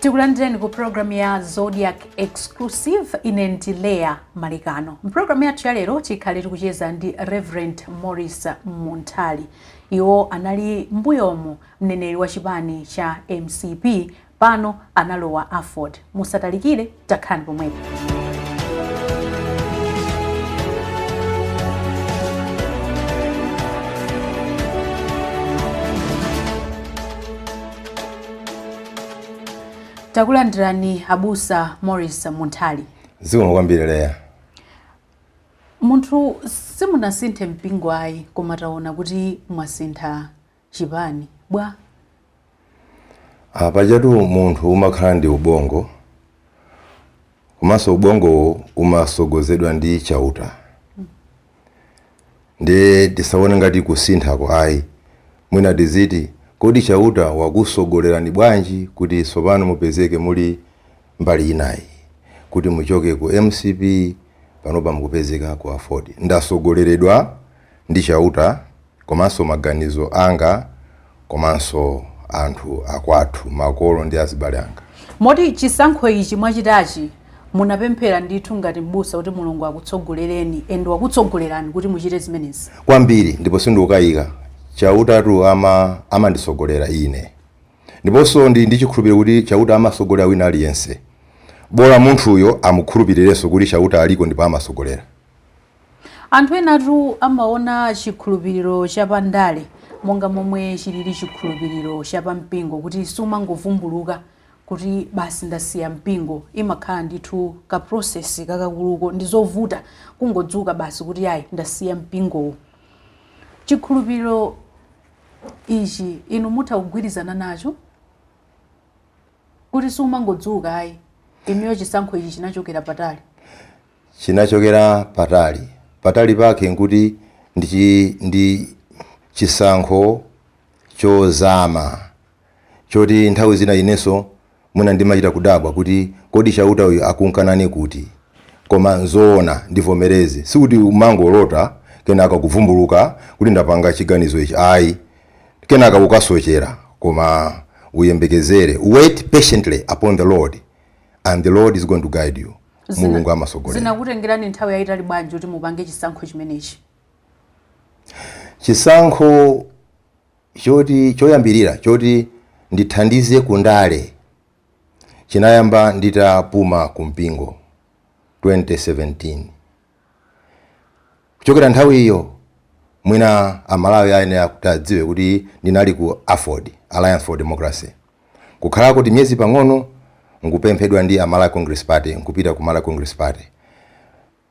Tikulandireni ku program ya Zodiak exclusive inentilea malikano. Program yathu ya lero tikhale tikucheza ndi Reverend Morris Munthali. Iwo anali mbuyomu mneneri wa chipani cha MCP, pano analowa AFORD. Musatalikire, takhani pomwepo. Takulandirani abusa Morris Munthali. Zikomo kwambiri leya. Munthu simunasinthe mpingo ayi koma taona kuti mwasintha chipani bwa. Pajatu munthu umakhala ndi ubongo. Komanso ubongo umasogozedwa ndi chauta. Ndi tisaone ngati kusinthako ayi. Mwina diziti kodi chauta wakusogolera ni bwanji kuti tsopano mupezeke muli mbali inayi. Kuti muchoke ku MCP panopa mukupezeka ku AFORD. Ndasogoleredwa ndi chauta komanso maganizo anga komanso anthu akwathu makolo ndi azibale anga. Moti chisankho ichi mwachitachi munapemphera ndithu ngati mbusa kuti Mulungu akutsogolereni ende wakutsogolerani kuti muchite zimenezi? Kwambiri ndipo sindikukayika. Chautatu amandisogolera ine. Ndiponso ndi chikhulupiriro kuti chauta amasogolera wina aliyense. Bora munthuyo amukhulupirirenso kuti chauta aliko ndipo amasogolera. Anthu enatu amaona chikhulupiriro chapandale monga momwe chilili chikhulupiriro chapampingo kuti sumangovumbuluka kuti basi ndasiya mpingo. Imakhala ndithu ka process kakakuluko ndizovuta kungodzuka basi kuti ayi ndasiya mpingo. Chikhulupiriro ichi inu mutha kugwirizana nacho kuti sumangodzuka ayi imiyo chisankho ichi chinachokera patali? Chinachokera patali pake nkuti ndi chisankho chozama choti nthawi zina inenso muna ndimachita kudabwa kuti kodi chauta uyu akunkanane kuti koma nzoona ndivomereze sikuti umangolota kenaka kuvumbuluka kuti ndapanga chiganizo ichi ayi kenaka ukasochera koma uyembekezere. Wait patiently upon the Lord and the Lord is going to guide you. Mulungu amasogolera. Zinakutengerani nthawi yayitali bwanji kuti mupange chisankho chimenechi? Chisankho choyambirira choti ndithandize kundale chinayamba nditapuma kumpingo 2017. Kuchokera nthawi iyo mwina amalawi aine akutadziwe kuti ndinali ku AFORD, Alliance for Democracy. Kukhala kuti myezi pang'ono ngupemphedwa ndi Malawi Congress Party, nkupita ku Malawi Congress Party.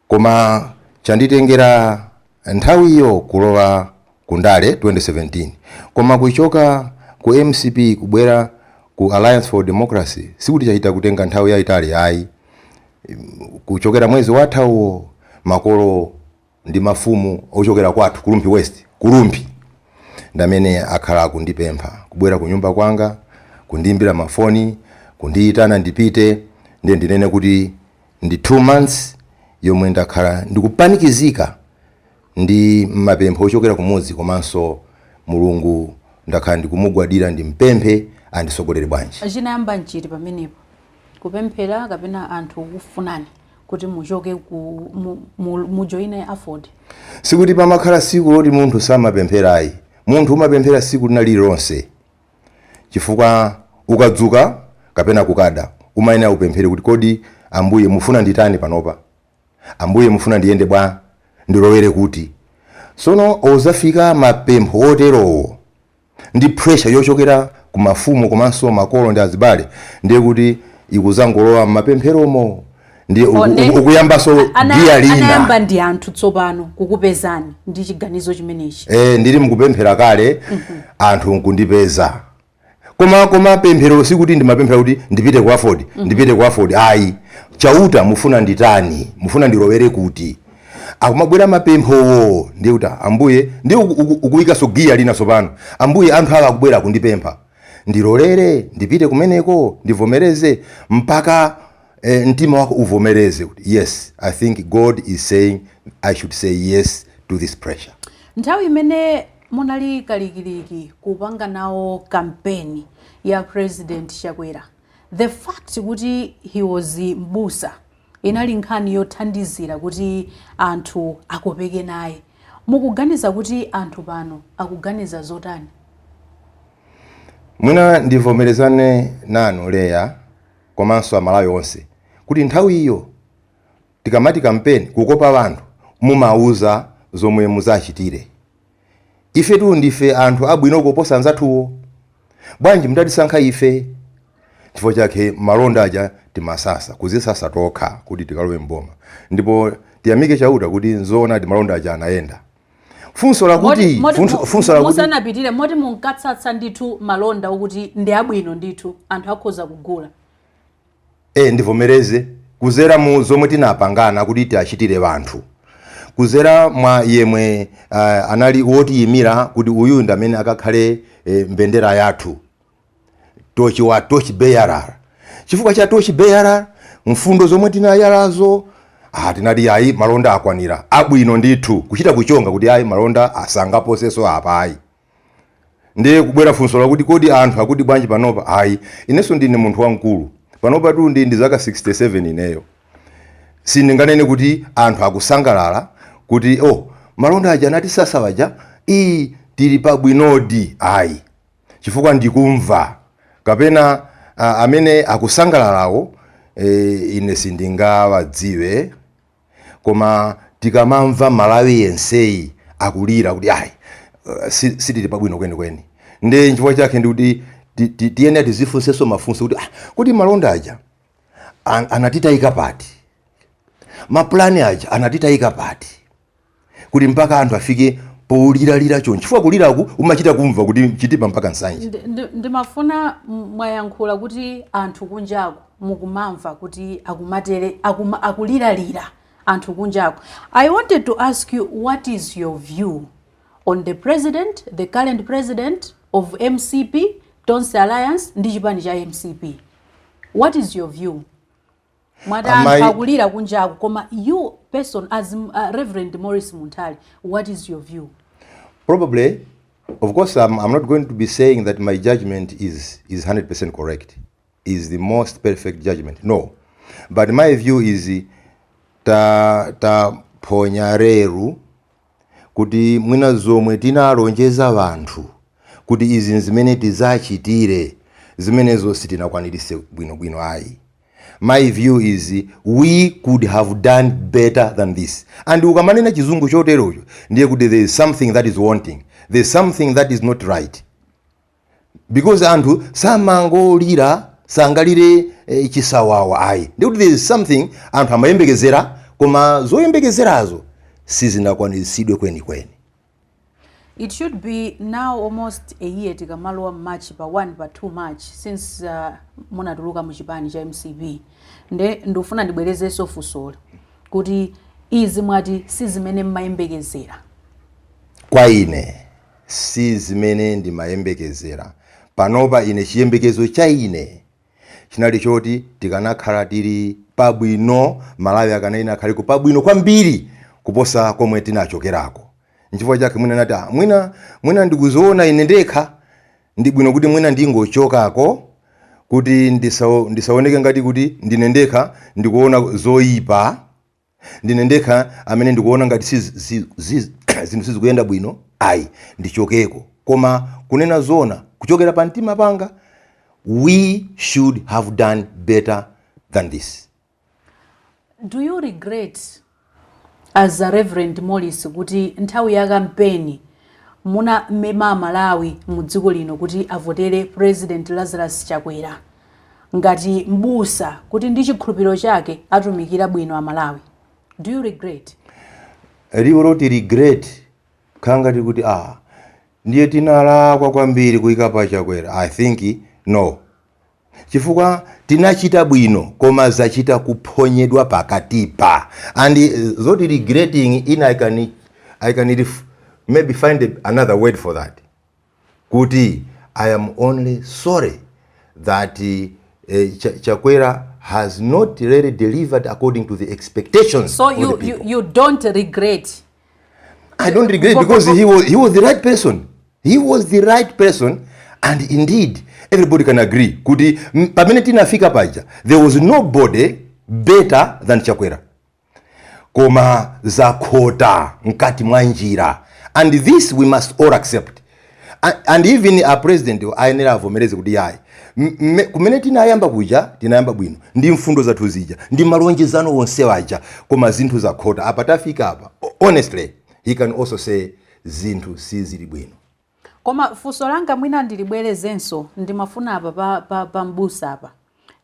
Koma chanditengera nthawi iyo kulowa kundale 2017. Koma kuchoka ku MCP kubwera ku Alliance for Democracy sikuti chachita kutenga nthawi yayitali ayi. Kuchokera mwezi wathawo makolo ndi mafumu ochokera kwathu Kulumpi West, Kulumpi ndamene akhala kundipempha kubwera ku nyumba kwanga, kundiimbira mafoni, kundiitana ndipite ndinene kuti ndi 2 months yomwe ndakhala ndikupanikizika ndi mapempho ochokera kumudzi komanso Mulungu ndakhala ndikumugwadira ndimpemphe andisogolere bwanji. Chinayamba nchiti pamenepo kupemphera kapena anthu kufunani kuti muchoke mujoine AFORD? Sikuti pamakhala siku loti munthu samapemphera ayi. Munthu umapemphera siku linalilonse. Chifukwa ukadzuka kapena kukada umayenera upemphere kuti kodi Ambuye mufuna nditani panopa? Ambuye mufuna ndiyende bwa ndilowere kuti? Sono ozafika mapempho oterowo ndi pressure yochokera ku mafumu komanso makolo ndi azibale ndiye kuti ikuzangolowa mapempheromo ndi ukuyambaso dia lina. Anayamba ndi anthu tsopano kukupezani ndi chiganizo chimenechi? Ndili mukupemphera kale anthu nkundipeza. Koma pemphero sikuti ndimapemphera kuti ndipite ku AFORD, ndipite ku AFORD ayi. Chauta mufuna nditani? Mufuna ndilowere kuti? Akumabwera mapemphowo ndi kuti Ambuye ndi ukuyika so gia lina tsopano. Ambuye anthu akubwera kundipempha. Ndilolere ndipite kumeneko ndivomereze mpaka ntima wako uvomereze. Yes, I think God is saying I should say yes to this pressure. Nthawi imene munali kalikiliki kupanga nawo kampeni ya President Chakera, the fact kuti he was mbusa inali nkhani yothandizira kuti anthu akopeke naye. Mukuganiza kuti anthu pano akuganiza zotani? Mwina ndivomerezane nanu Leya komanso Amalawi onse kuti nthawi iyo tikamati kampeni kukopa vanthu mumauza zomwe muzachitire. Ife tu ndife anthu abwino kuposa anzathuwo. Bwanji mudatisankha ife? Chifukwa chake malonda aja timasasa kuzisasa tokha kuti tikalowe mboma. Ndipo tiyamike chauta kuti nzoona ti malonda aja anayenda. Funso la kuti musanapitire moti munkatsatsa ndithu malonda ukuthi ndi abwino ndithu anthu akhoza kugula. Ndivomereze kuzera mu zomwe tinapangana kuti tiachitire vanthu. Kuzera mwa yemwe anali wotiyimira kuti uyu ndi amene akakhale mbendera yathu. Torch bearer. Chifukwa cha torch bearer mfundo zomwe tinayalazo tinati ayi malonda akwanira abwino ndithu kuchita kuchonga kuti ayi malonda asangaposeso apa ayi. Ndiye kubwera funso la kuti kodi anthu akuti bwanji panopa ayi inenso ndine munthu wamkulu panopa tu ndi zaka 67 ineyo. Sindinganene kuti anthu akusangalala kuti malonda aja anati sasa waja tili pabwinodi ayi. Chifukwa ndikumva kapena amene akusangalalawo ine sindingawadziwe koma tikamamva Malawi yenseyi akulira kuti ayi sitili pabwino kwenikweni. Ndi chifukwa chake ndi kuti tiyene tizifunsenso mafunso kuti malonda aja anatitayika pati, maplani aja anatitayika pati kuti mpaka anthu afike polira chonchi. Chifukwa kuliraku umachita kumva kuti chitipa mpaka nsanje. Ndimafuna mwayankhula kuti anthu kunjaku mukumamva kuti akumatere akuliralira anthu kunjaku. I wanted to ask you, what is your view on the president, the current president of MCP, Tonse Alliance, ndi chipani cha MCP? What is your view? Mwada akulira kunjaku koma you person as Reverend Morris Munthali, what is your view? Probably, of course, I'm not going to be saying that my judgment is 100% correct, is the most perfect judgment. No. But my view is ta ponyareru kuti mwina zomwe tinalonjeza vanthu kuti izi zimene tizachitire zimenezo sitinakwanirise bwino ayi. My view is we could have done better than this. And ukamanena chizungu choterocho ndiye kuti there is something that is wanting, there is something that is not right. Because anthu samangolira sangalire chisawawa ayi. Ndiye kuti there is something anthu amayembekezera koma zoyembekezerazo sizinakwanisidwe kwenikweni. It should be now almost a year tikamalowa March pa 1 pa 2 March since munatuluka muchipani cha MCP. Ndofuna ndibwerezeso funso kuti izi mwati si zimene mmayembekezera. Kwa ine si zimene ndimayembekezera. Panopa ine chiyembekezo cha ine chinali choti tikanakhala tili pabwino, Malawi akanena akhale pabwino kwambiri kuposa komwe tinachokerako. Nchifukwa chake mwina nati mwina ndikuzoona ine ndekha ndi bwino kuti mwina ndingochokako kuti ndisaoneke ngati kuti ndine ndekha ndikuona zoyipa, ndine ndekha amene ndikuona ngati zinthu sizikuyenda bwino ayi ndichokeko. Koma kunena zona kuchokera pa mtima panga, we should have done better than this. Do you regret as a Reverend Morris kuti nthawi ya kampeni muna mema Malawi mu dziko lino kuti avotere President Lazarus Chakwera ngati mbusa kuti ndi chikhulupiriro chake atumikira bwino a Malawi? Do you regret? Rioroti regret kangati kuti ndiye tinalakwa kwambiri kuyika pa Chakwera. I think no. Chifukwa tinachita bwino koma zachita kuphonyedwa pakatipa. And zoti regretting in I can maybe find another word for that. Kuti I am only sorry that Chakwera has not really delivered according to the expectations. So you don't regret? I don't regret because he was the right person. He was the right person, and indeed everybody can agree kuti pamene tinafika paja there was nobody better than Chakwera, koma zakhota mkati mwa njira, and this we must all accept. And even a president ayenera avomereze kuti yayi kumene tinayamba kuja tinayamba bwino ndi mfundo zathu zija ndi malonjezano onse waja, koma zinthu zakhota apa tafika apa. Honestly he can also say zinthu sizili bwino. Koma funso langa mwina ndilibwerezenso ndimafuna apa pa mbusa apa.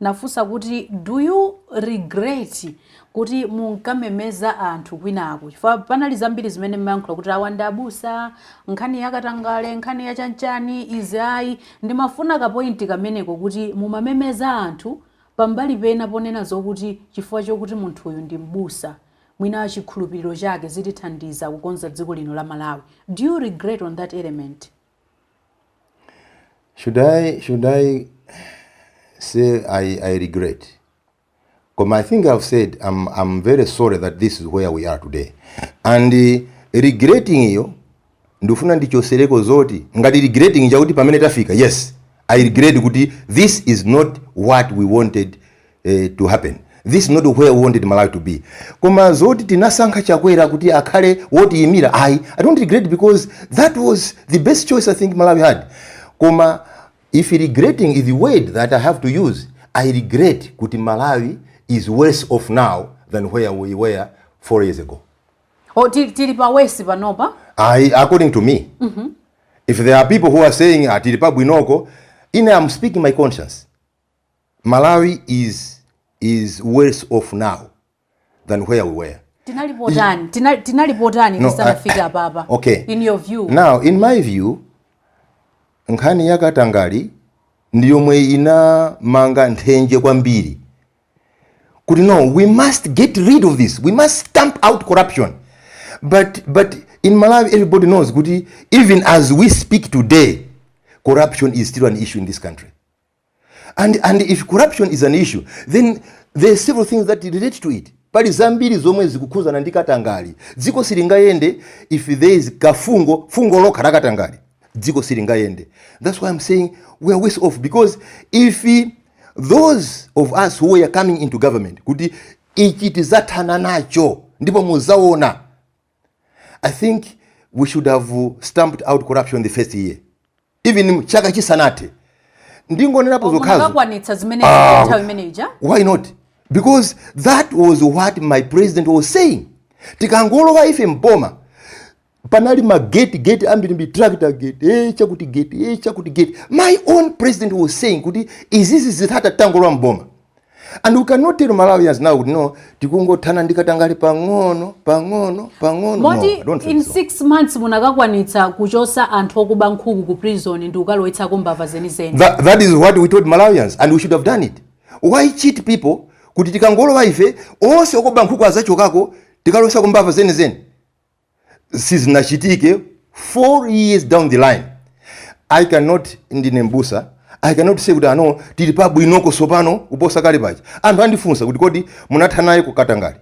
Nafusa kuti do you regret kuti munkamemeza anthu kwinaku? Chifukwa panali zambiri zimene mmayankhula kuti awanda abusa, nkhani yakatangale, nkhani ya chanchani, izayi. Ndimafuna kapointi kameneko kuti mumamemeza anthu pambali pena ponena zokuti chifukwa chokuti munthu uyu ndi mbusa, mwina chikhulupiriro chake zitithandiza kukonza dziko lino la Malawi. Do you regret on that element? Should I say I regret? I think I've said I'm very sorry that this is where we are today. And regretting hiyo ndufuna ndichosereko zoti ngati regretting chakuti pamene tafika, yes I regret kuti this is not what we wanted to happen. This is not where we wanted Malawi to be. Koma zoti tinasankha Chakwera kuti akhale woti yimira, I don't regret because that was the best choice I think Malawi had. Koma if regretting is the word that I have to use, I regret kuti Malawi is worse off now than where we were 4 years ago. Tilipa wesi panopa? According to me. If there are people who are saying tilipa bwinoko, I'm speaking my conscience. Malawi is worse off now than where we were. Tinalipotani tisanafika papa. Okay. In your view. Now, in my view, nkhani yakatangali ndiyomwe ina manga nthenje kwambiri. Kuti no, we must get rid of this. We must stamp out corruption. But in Malawi everybody knows kuti even as we speak today, corruption is still an issue in this country. And if corruption is an issue, then there are several things that relate to it. Pali zambiri zomwe zikukhuzana ndi katangali. Dziko silingayende if there is fungo lokha la katangali. Dziko silingayende. That's why I'm saying we are worse off, because if those of us who are coming into government kuti ichi tizathana nacho ndipo muzaona, I think we should have stamped out corruption the first year. Even chaka chisanate. Ndingonerapo zokhazo. Why not? Because that was what my president was saying. Tikangolowa ife mboma panali gate ambiri tractor gate chakuti gate. My own president was saying kuti izizi zitata tangolowa mboma. And we cannot tell Malawians now, no, tikungothana ndikatangale pang'ono. Moti in 6 months munakakwanitsa kuchosa anthu okuba nkhuku ku prison ndi ukalowetsa kumbava zenizeni. That is what we told Malawians, and we should have done it. Why cheat people kuti tikangolowa ife onse okuba nkhuku azachokako tikalowetsa kumbava zenizeni? Sizinachitike 4 years down the line. I cannot ndine mbusa, I cannot say kuti ano tili pa bwinoko sopano uposa kale paja. Anthu andifunsa kuti kodi munathanaye ku Katangale.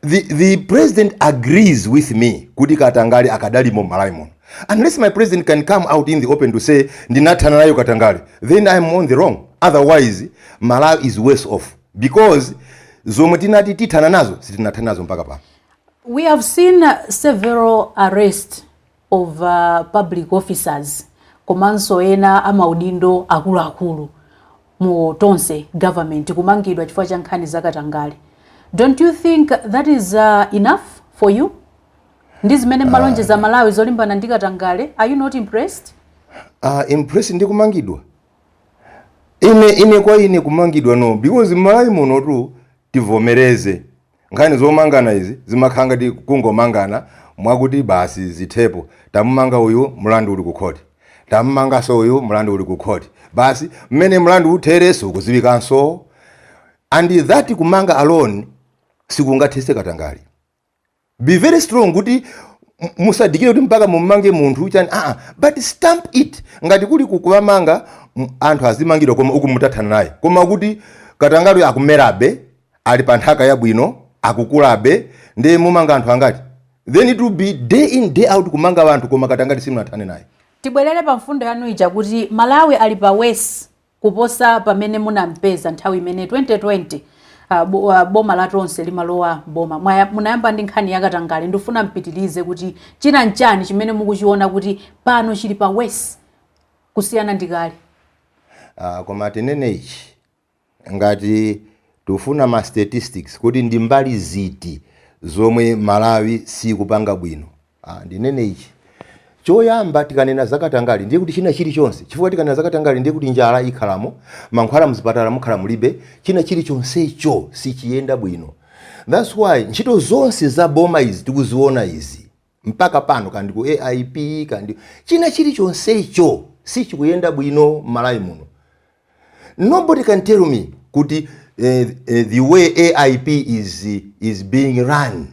The president agrees with me kuti Katangale akadali mo Malawi muno. Unless my president can come out in the open to say ndinathanaye Katangale, then I am on the wrong. Otherwise Malawi is worse off, because zomwe tinati tithana nazo sitinathana nazo mpaka pa. We have seen several arrests of public officers. Komanso ena amaudindo akulu mu Tonse government kumangidwa chifukwa cha nkhani zakatangale. Don't you think that is enough for you? Ndizi mene malonje za Malawi zolimbana ndi katangale. Are you not impressed? Impressed ndi kumangidwa. Ine kwa ine kumangidwa no, because Malawi muno tu tivomereze. Nkhani zomangana izi zimakhanga ndi kungomangana mwakuti basi zithepo. Tamumanga uyu mlandu uli ku court. Tamumanga so uyu mlandu uli ku court. Basi mmene mlandu uthereso kuziwikanso. And that kumanga alone sikungathese katangale. Be very strong kuti musadikire kuti mpaka mumange munthu chani but stamp it. Ngati kuli kukuwamanga anthu azimangidwa koma uku mutathana naye. Koma kuti katangale akumerabe ali pa nthaka yabwino akukulabe ndi mumanga anthu angati. Then it will be day in day out kumanga abantu koma katangale simunathane naye. Tibwerere pa mfundo yanu ija kuti Malawi ali pa wesi kuposa pamene munampeza nthawi imene 2020 boma la Tonse limalowa boma. Munayamba ndi nkhani yakatangale, ndifuna mpitilize kuti china nchani chimene mukuchiona kuti pano chili pa wesi kusiyana ndikale. Koma tinene ichi ngati tufuna ma statistics kuti ndi mbali ziti zomwe Malawi sikupanga bwino. Ndinene ichi choyamba tikanena zakatangale ndiye kuti china chilichonse, chifukwa tikanena zakatangale ndiye kuti njala ikhalamo, mankhwala mzipatala mukhala mulibe, china chilichonsecho sichiyenda bwino. That's why ntchito zonse za boma izi tikuziona izi mpaka pano kandi ku AIP kandi china chilichonsecho sichikuyenda bwino Malawi muno. Nobody can tell me kuti the way AIP is being run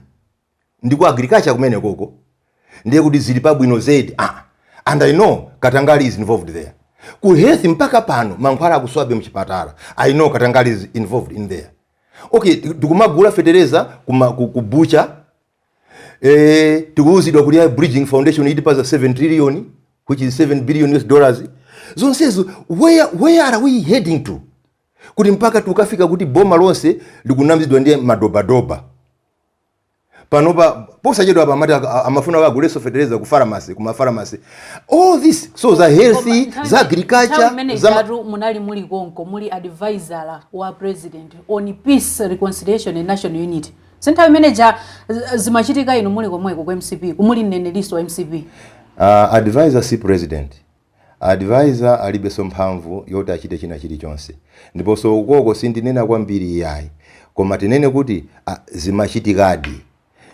ndiku agriculture kumene koko ndiye kuti zili pa bwino zedi. And I know Katangale is involved there. Ku health mpaka pano mankhwala akuswabe mchipatala, I know Katangale is involved in there. Okay, tikumagula fetereza kubucha tikuuzidwa kuti bridging foundation itipaza 7 trillion which is $7 billion. Zonsezo where are we heading to? Kuti mpaka tukafika kuti boma lonse likunamizidwa ndiye madoba. Panopa posa jedwa pa mata amafuna kaguleso fetereza ku pharmacy kuma pharmacy. All this so za healthy, za agriculture, za munali muli konko muli advisor wa president on peace, reconciliation and national unity. Senta manager zimachitika ino muli komweko kwa MCP kumuli neneliso wa MCP. Advisor si president. Advisor alibeso mphamvu yoti achite china chilichonse. Ndipo so ukoko sindinena kwambiri yayi. Koma tinene kuti zimachitikadi.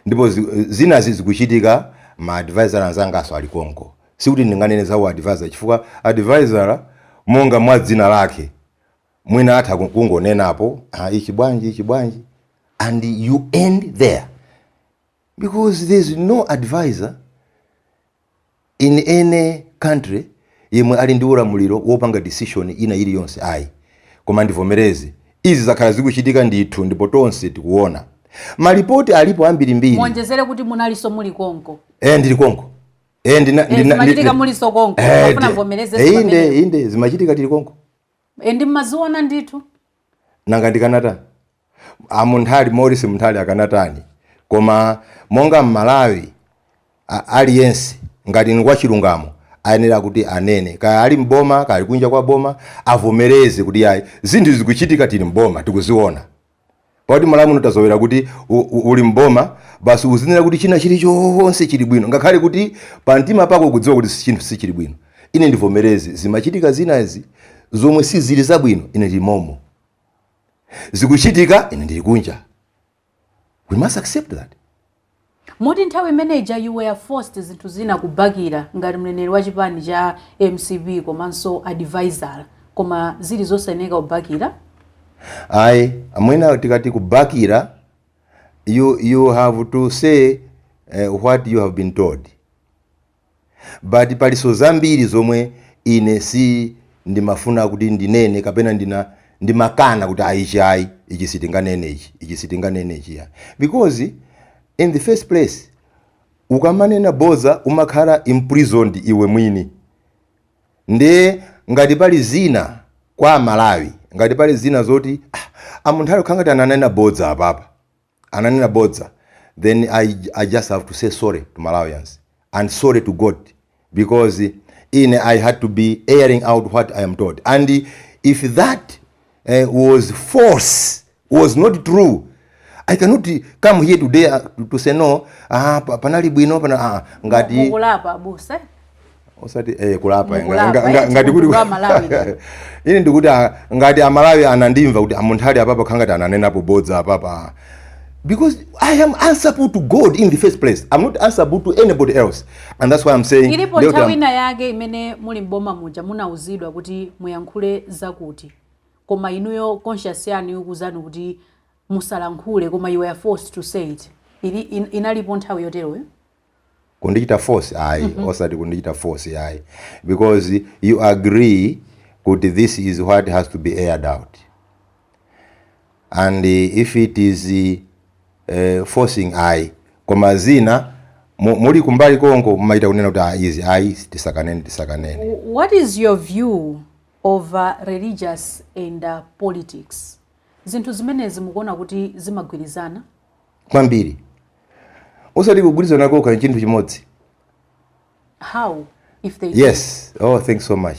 Ndipo zina zikuchitika ma advisor anzanga aso ali konko. Sikuti ndinganene za advisor chifukwa advisor monga mwa dzina lake mwina atha kungonenapo ichi bwanji and you end there, because there's no advisor in any country yemwe ali ndi ulamuliro wopanga decision ina iliyonse ayi. Koma ndivomereze izi zakhala zikuchitika ndithu, ndipo tonse tikuona malipoti alipo ambiri mbiri. Mwonjezere kuti munaliso muli konko. Ndili konko. Zimachitika muli so konko. Kufuna vomereze zimene. Inde zimachitika tili konko. Ndi maziona ndithu. Nanga ndikanata. Munthali Morris Munthali akanatani. Koma monga Malawi aliyense ngati ngwa chilungamo ayenera kuti anene kaya ali mboma kaya kunja kwa boma avomereze kuti yayi zinthu zikuchitika tili mboma tikuziona. Poti Malawi mutazowera kuti uli mboma basi uzinena kuti china chilichonse chili bwino ngakhale kuti pantima pako kudziwa kuti chinthu sichili bwino. Ine ndivomereze zimachitika zinazi zomwe sizili zabwino, ine ndi momo. Zikuchitika ine ndili kunja. We must accept that. Moti nthawi manager you were forced zinthu zina kubakira ngati mneneri wa chipani cha MCP komanso advisor, koma zili zoseneka kubakira. Amwena tikati kubakira, you have to say what you have been told. But paliso zambiri zomwe ine si ndimafuna kuti ndinene kapena ndimakana kuti aichi ichi sitinganene ichi. Because in the first place ukamanena boza umakhala imprisoned iwe mwini. Nde ngati pali zina kwa Malawi, ngati pali zina zoti Munthali khangati ananena boza apapa, ananena boza, then I just have to say sorry to Malawians and sorry to God, because I had to be airing out what I am told. And if that was false, was not true, I cannot come here today to say no. Panali bwino pana ngati kulapa busa. Osati kulapa ngati kuti Malawi. Ine ndikuti ngati Malawi anandimva kuti Munthali apapa khangati ananenapo bodza apapa. Because I am answerable to God in the first place. I'm not answerable to anybody else. And that's why I'm saying ilipo nthawi ina yake imene muli mboma muja munauzidwa kuti muyankhule zakuti. Koma inuyo conscious yanu yokuzana kuti musalankhule, koma you were forced to say it. Inalipo nthawi yotero kundichita force osati kundichita force because you agree kuti this is what has to be aired out. And if it is forcing koma zina muli kumbali konko mumaita kunena kuti izi tisakanene. What is your view of religious and politics? Zinthu zimenezi mukuona kuti zimagwirizana kwambiri. Osati kugwirizana koka chinthu chimodzi. How if they Yes. Oh, thanks so much.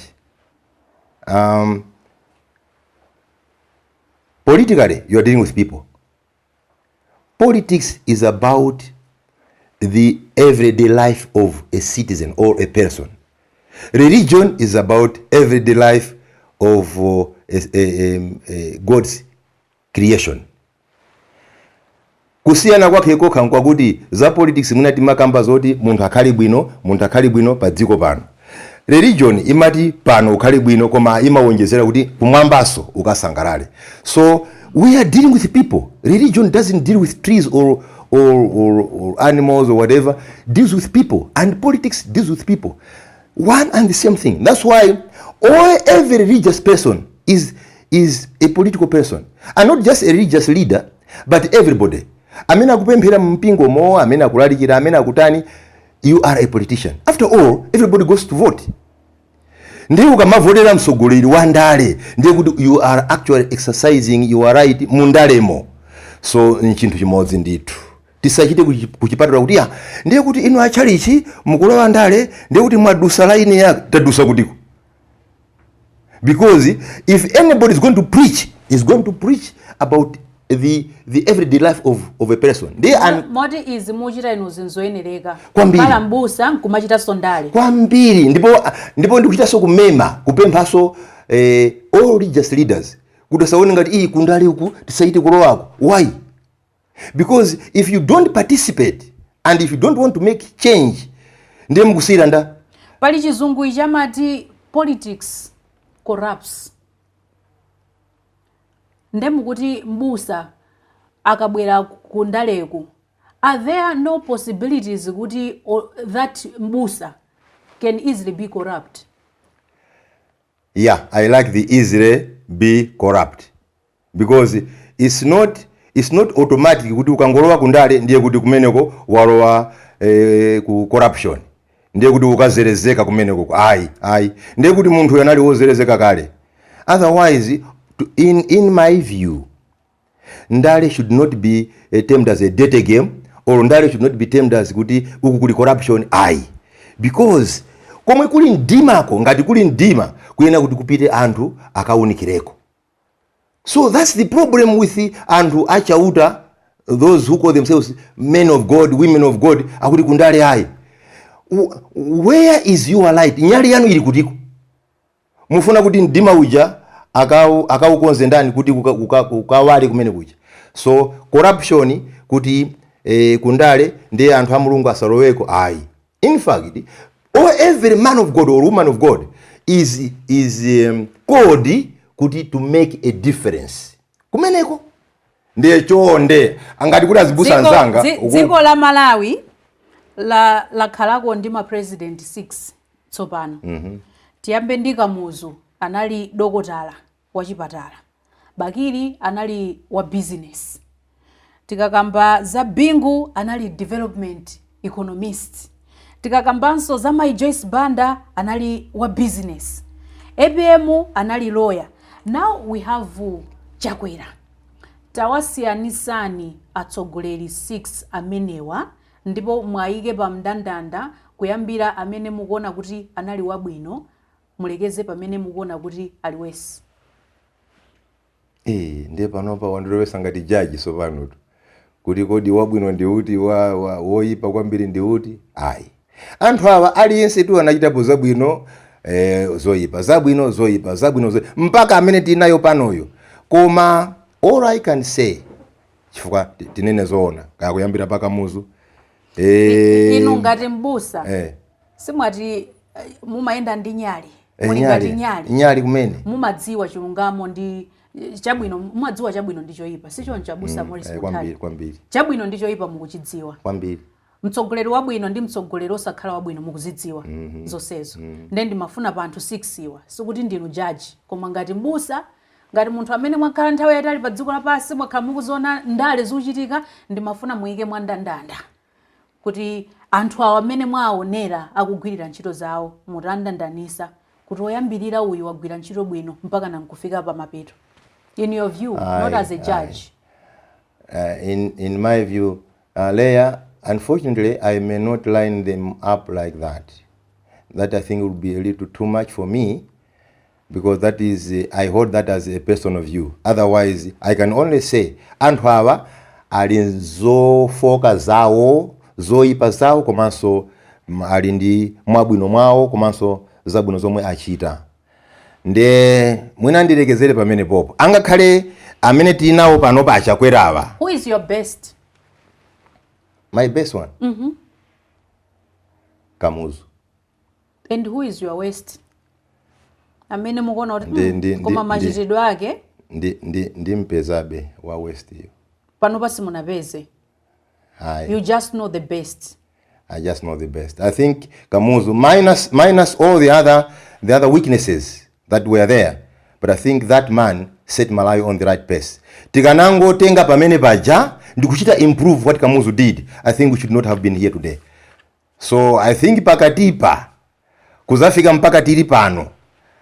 Politically, you are dealing with people. Politics is about the everyday life of a citizen or a person. Religion is about everyday life of God's creation. Kusiyana kwake kokha kwa kuti za politics munati makamba zoti munthu akhali bwino pa dziko pano. Religion imati pano ukhali bwino koma imawonjezera kuti kumwambaso ukasangalale. So we are dealing with people. Religion doesn't deal with trees or animals or whatever. Deals with people, and politics deals with people. One and the same thing. That's why every religious person is a political person, and not just a religious leader, but everybody. Amena kupemphera mpingo mo, amena kulalikira, amena kutani, you are a politician. After all, everybody goes to vote. Ndiye ukamavotera msogoleri wa ndale, ndiye kuti you are actually exercising your right mundalemo. So nchinthu chimodzi ndithu. Tisachite kuchipatula kuti ndiye kuti inu achalichi mukulowa ndale, ndiye kuti mwadusa line yake tadusa kutiko. Because if anybody is going to preach, is going to preach about the everyday life of a person. Modi is mujita inozinzoenereka. Kwambiri. Kala mbusa nkumachita sondale. Kwambiri ndipo ndikuchita so kumema kupemphaso all religious leaders kuti saone ngati iyi kundali uku tisaite kulowako. Why? Because if you don't participate and if you don't want to make change, ndiye mukusira nda. Pali chizungu ichamati politics corrupts. Ndemu kuti mbusa akabwera kundaleku, are there no possibilities kuti that mbusa can easily be corrupt? Yeah, I like the easily be corrupt, because it's not automatic kuti ukangolowa kundale ndiye kuti kumeneko walowa ku corruption, ndiye kuti ukazerezeka kumeneko. Ayi ndiye kuti munthu yanali wozerezeka kale. Otherwise, in my view, ndale should not be termed as a dirty game, or ndale should not be termed as kuti uku kuli corruption. Because komwe kuli ndimako, ngati kuli ndima kuyena kuti kupite anthu akaunikireko. So that's the problem with anthu achauta, those who call themselves men of God, women of God, akuti kundale where is your light? Nyali yanu ili kutiko. Mufuna kuti ndima uja akaukonze ndani kuti ukawali kumene kuja. So corruption kuti kundale ndiye anthu a Mulungu asaloweko. In fact, every man of God or woman of God is called kuti to make a difference kumeneko. Ndiye chonde angati kuti azibusa nzanga dziko la Malawi la khalako ndi ma president 6 tsopano. Tiyambe ndi Kamuzu anali dokotala wa chipatala, Bakili anali wa business, tikakamba za Bingu anali development economist, tikakambanso za my Joyce Banda anali wa business, APM anali lawyer. Now we have Chakera. Tawasiyanisani atsogoleri 6 amenewa ndipo mwayike pa mndandanda kuyambira amene mukuona kuti anali wabwino mulekeze pamene mukuona kuti aliwesi. Ndiye panopa wandilowesa ngati jaji sopano kuti kodi wabwino ndi uti woyipa kwambiri ndi uti. Anthu awa aliyense tu anachitapo zabwino zoyipa, zabwino zoyipa, zabwino zoyipa, mpaka amene tinayo panoyo. Koma all I can say, chifukwa tinene zoona kaya kuyambira paka Muzu inu ngati mbusa simwati mumayenda ndi nyali, nyali kumene mumadziwa chilungamo ndi chabwino, mumadziwa chabwino ndi choyipa, sicho nchabusa Morris Munthali. Kwambiri chabwino ndi choyipa mukuchidziwa kwambiri. Mtsogoleri wabwino ndi mtsogoleri osakhala wabwino mukuzidziwa zonsezo. Ndiye ndimafuna pa anthu 6 iwa sikuti ndinu judge, koma ngati mbusa, ngati munthu amene mwakhala nthawi yatali pa dziko lapansi, mwakhala mukuziona ndale zochitika, ndimafuna muyike mwandandanda kuti anthu awo amene mwaonera akugwirira ntchito zawo mutandandanisa kuti oyambirira uyu wagwira ntchito bwino mpaka nankufika pa mapeto. In your view, not as a judge. In my view, Leah, unfortunately, I may not line them up like that. That I think would be a little too much for me, because that is, I hold that as a personal view. Otherwise, I can only say, anthu awa ali zofoka zawo, zoipa zawo, komanso ali ndi mwabwino mwawo, komanso zabwino zomwe achita. Nde mwina ndilekezere pamene popo. Angakhale amene tinawo pano pa Chakwera. Who is your best? My best one? Kamuzu. And who is your worst? Amene mukona kuti koma machitidwe ake ndi mpezabe wa west hiyo. Pano pasi munapeze. You just know the best. I just know the best. I think Kamuzu minus all the other weaknesses that were there, but I think that man set Malawi on the right pace. Tikanango tenga pamene paja ndikuchita improve what Kamuzu did, I think we should not have been here today. So I think pakatipa kuzafika mpaka tiri pano,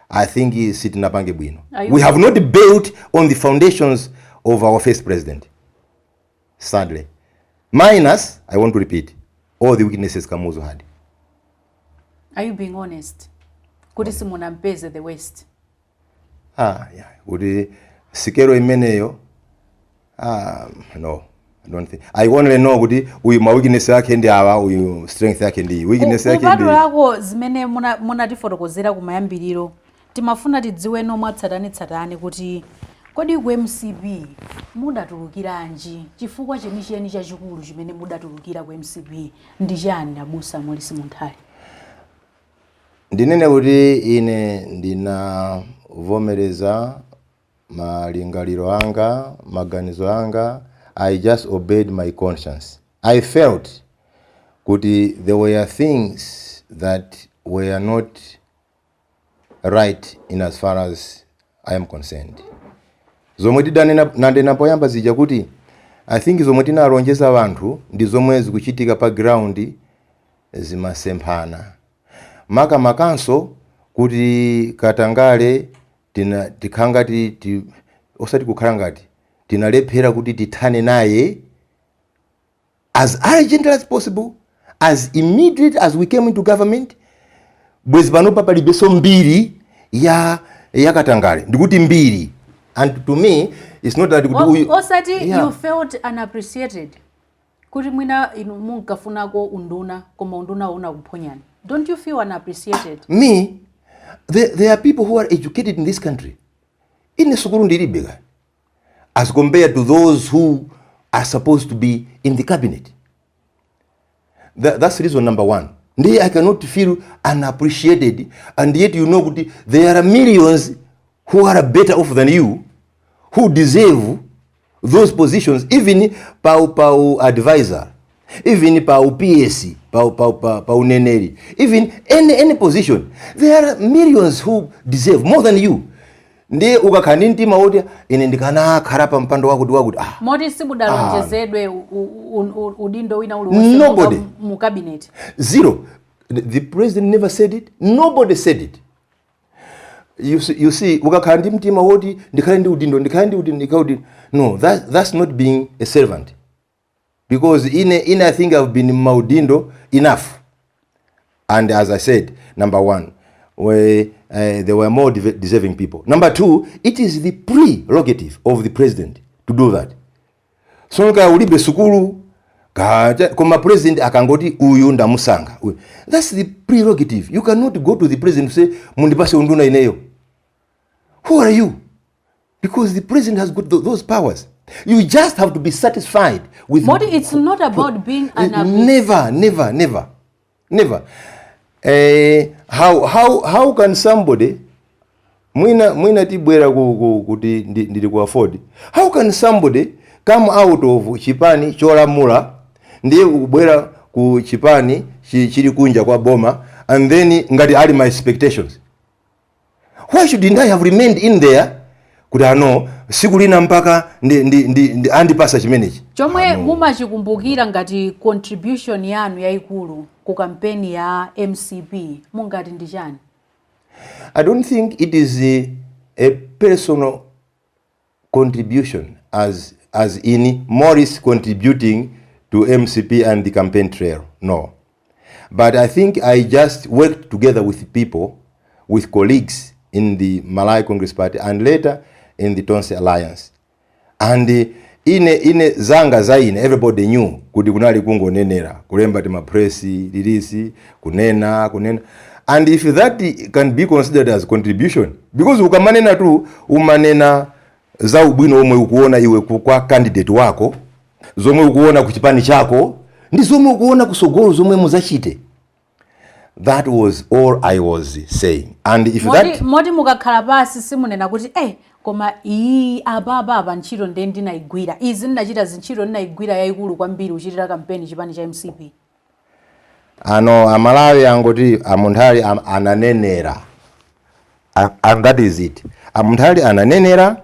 I think sitinapange bwino. We have not built on the foundations of our first president, sadly. Minus, I want to repeat, all the weaknesses Kamuzu had. Are you being honest? Kuti simunampeze the West? Yeah. Kuti sikero imeneyo, no, I don't think. I only know kuti uyu ma weakness yake ndi awa, uyu strength yake ndi. Weakness yake ndi. Kupatu lako zimene munatifotokozera kumayambiriro, timafuna tidziwe no mwatsatanitsatani kuti kodi ku MCP mudatulukiranji, chifukwa chenicheni chachikulu chimene mudatulukira ku MCP ndi chani Abusa Morris Munthali? Ndinene kuti ine ndinavomereza malingaliro anga, maganizo anga. I just obeyed my conscience. I felt kuti there were things that were not right in as far as I am concerned. Zomwe napoyamba zija kuti I think zomwe tinalonjeza abantu ndi zomwe zikuchitika pa ground zimasemphana. Makanso kuti katangale tikhanga osati kukhala ngati tinalephera kuti tithane naye as urgent as possible, as immediate as we came into government. Bwezi panopa palibenso mbiri ya katangale, ndikuti mbiri. And to me, it's not that osati you felt unappreciated. Kuti mwina inu munkafunako unduna, koma unduna una kuphonyana. Don't you feel unappreciated? Me, there are people who are educated in this country. Ine sukuru ndilibega, as compared to those who are supposed to be in the cabinet. That's reason number one. I cannot feel unappreciated, and yet you know there are millions who are better off than you, who deserve those positions, even pau advisor, even pau PSC, pau neneri, even any position. There are millions who deserve more than you. Ndiye ukakhaninti maodia ine ndikana kharapa mpando wakuti moti sibudalonjezedwe udindo wina uli mu cabinet. Zero. The president never said it. Nobody said it. You see, ukakhandi mtima woti ndikhale ndi udindo. No, that's not being a servant. Because in I think I've been maudindo enough. And as I said, number one, where there were more deserving people. Number two, it is the prerogative of the president to do that. So ka ulibe sukulu koma president akangoti uyu ndamusanga. That's the prerogative. You cannot go to the president and say mundipase unduna ineyo. Who are you? Because the president has got those powers. You just have to be satisfied with. Modi, it's not about being an Never. How can somebody mwina tibwera kuti ndili ku AFORD, how can somebody come out of chipani cholamula ndiye kubwera ku chipani chili kunja kwa boma and then ngati ali my expectations? Why shouldn't I have remained in there kuti ano siku lina mpaka ndi andipasa chimenechi. Chomwe mumachikumbukira ngati contribution yanu yaikulu ku kampeni ya MCP mungati ndi chani? I don't think it is a personal contribution as in Morris contributing to MCP and the campaign trail. No. But I think I just worked together with people, with colleagues in the Malawi Congress Party and later in the Tonse Alliance. And ine zanga zaine everybody knew kuti kunali kungonenera kulemba ti mapresi lilisi kunena. And if that can be considered as contribution, because ukamanena tu umanena za ubwino omwe ukuona iwe kwa candidate wako, zomwe ukuona kuchipani chako, ndi zomwe ukuona kusogolo zomwe muzachite. That was all I was saying. And if moti mukakhala pasi simunena kuti koma iyi ababa ntchito ndinaigwira, izi ndinachita zintchito ndinaigwira yaikulu kwambiri uchitira kampeni chipani cha MCP. Ano amalawi angoti Munthali ananenera, and that is it. Munthali ananenera,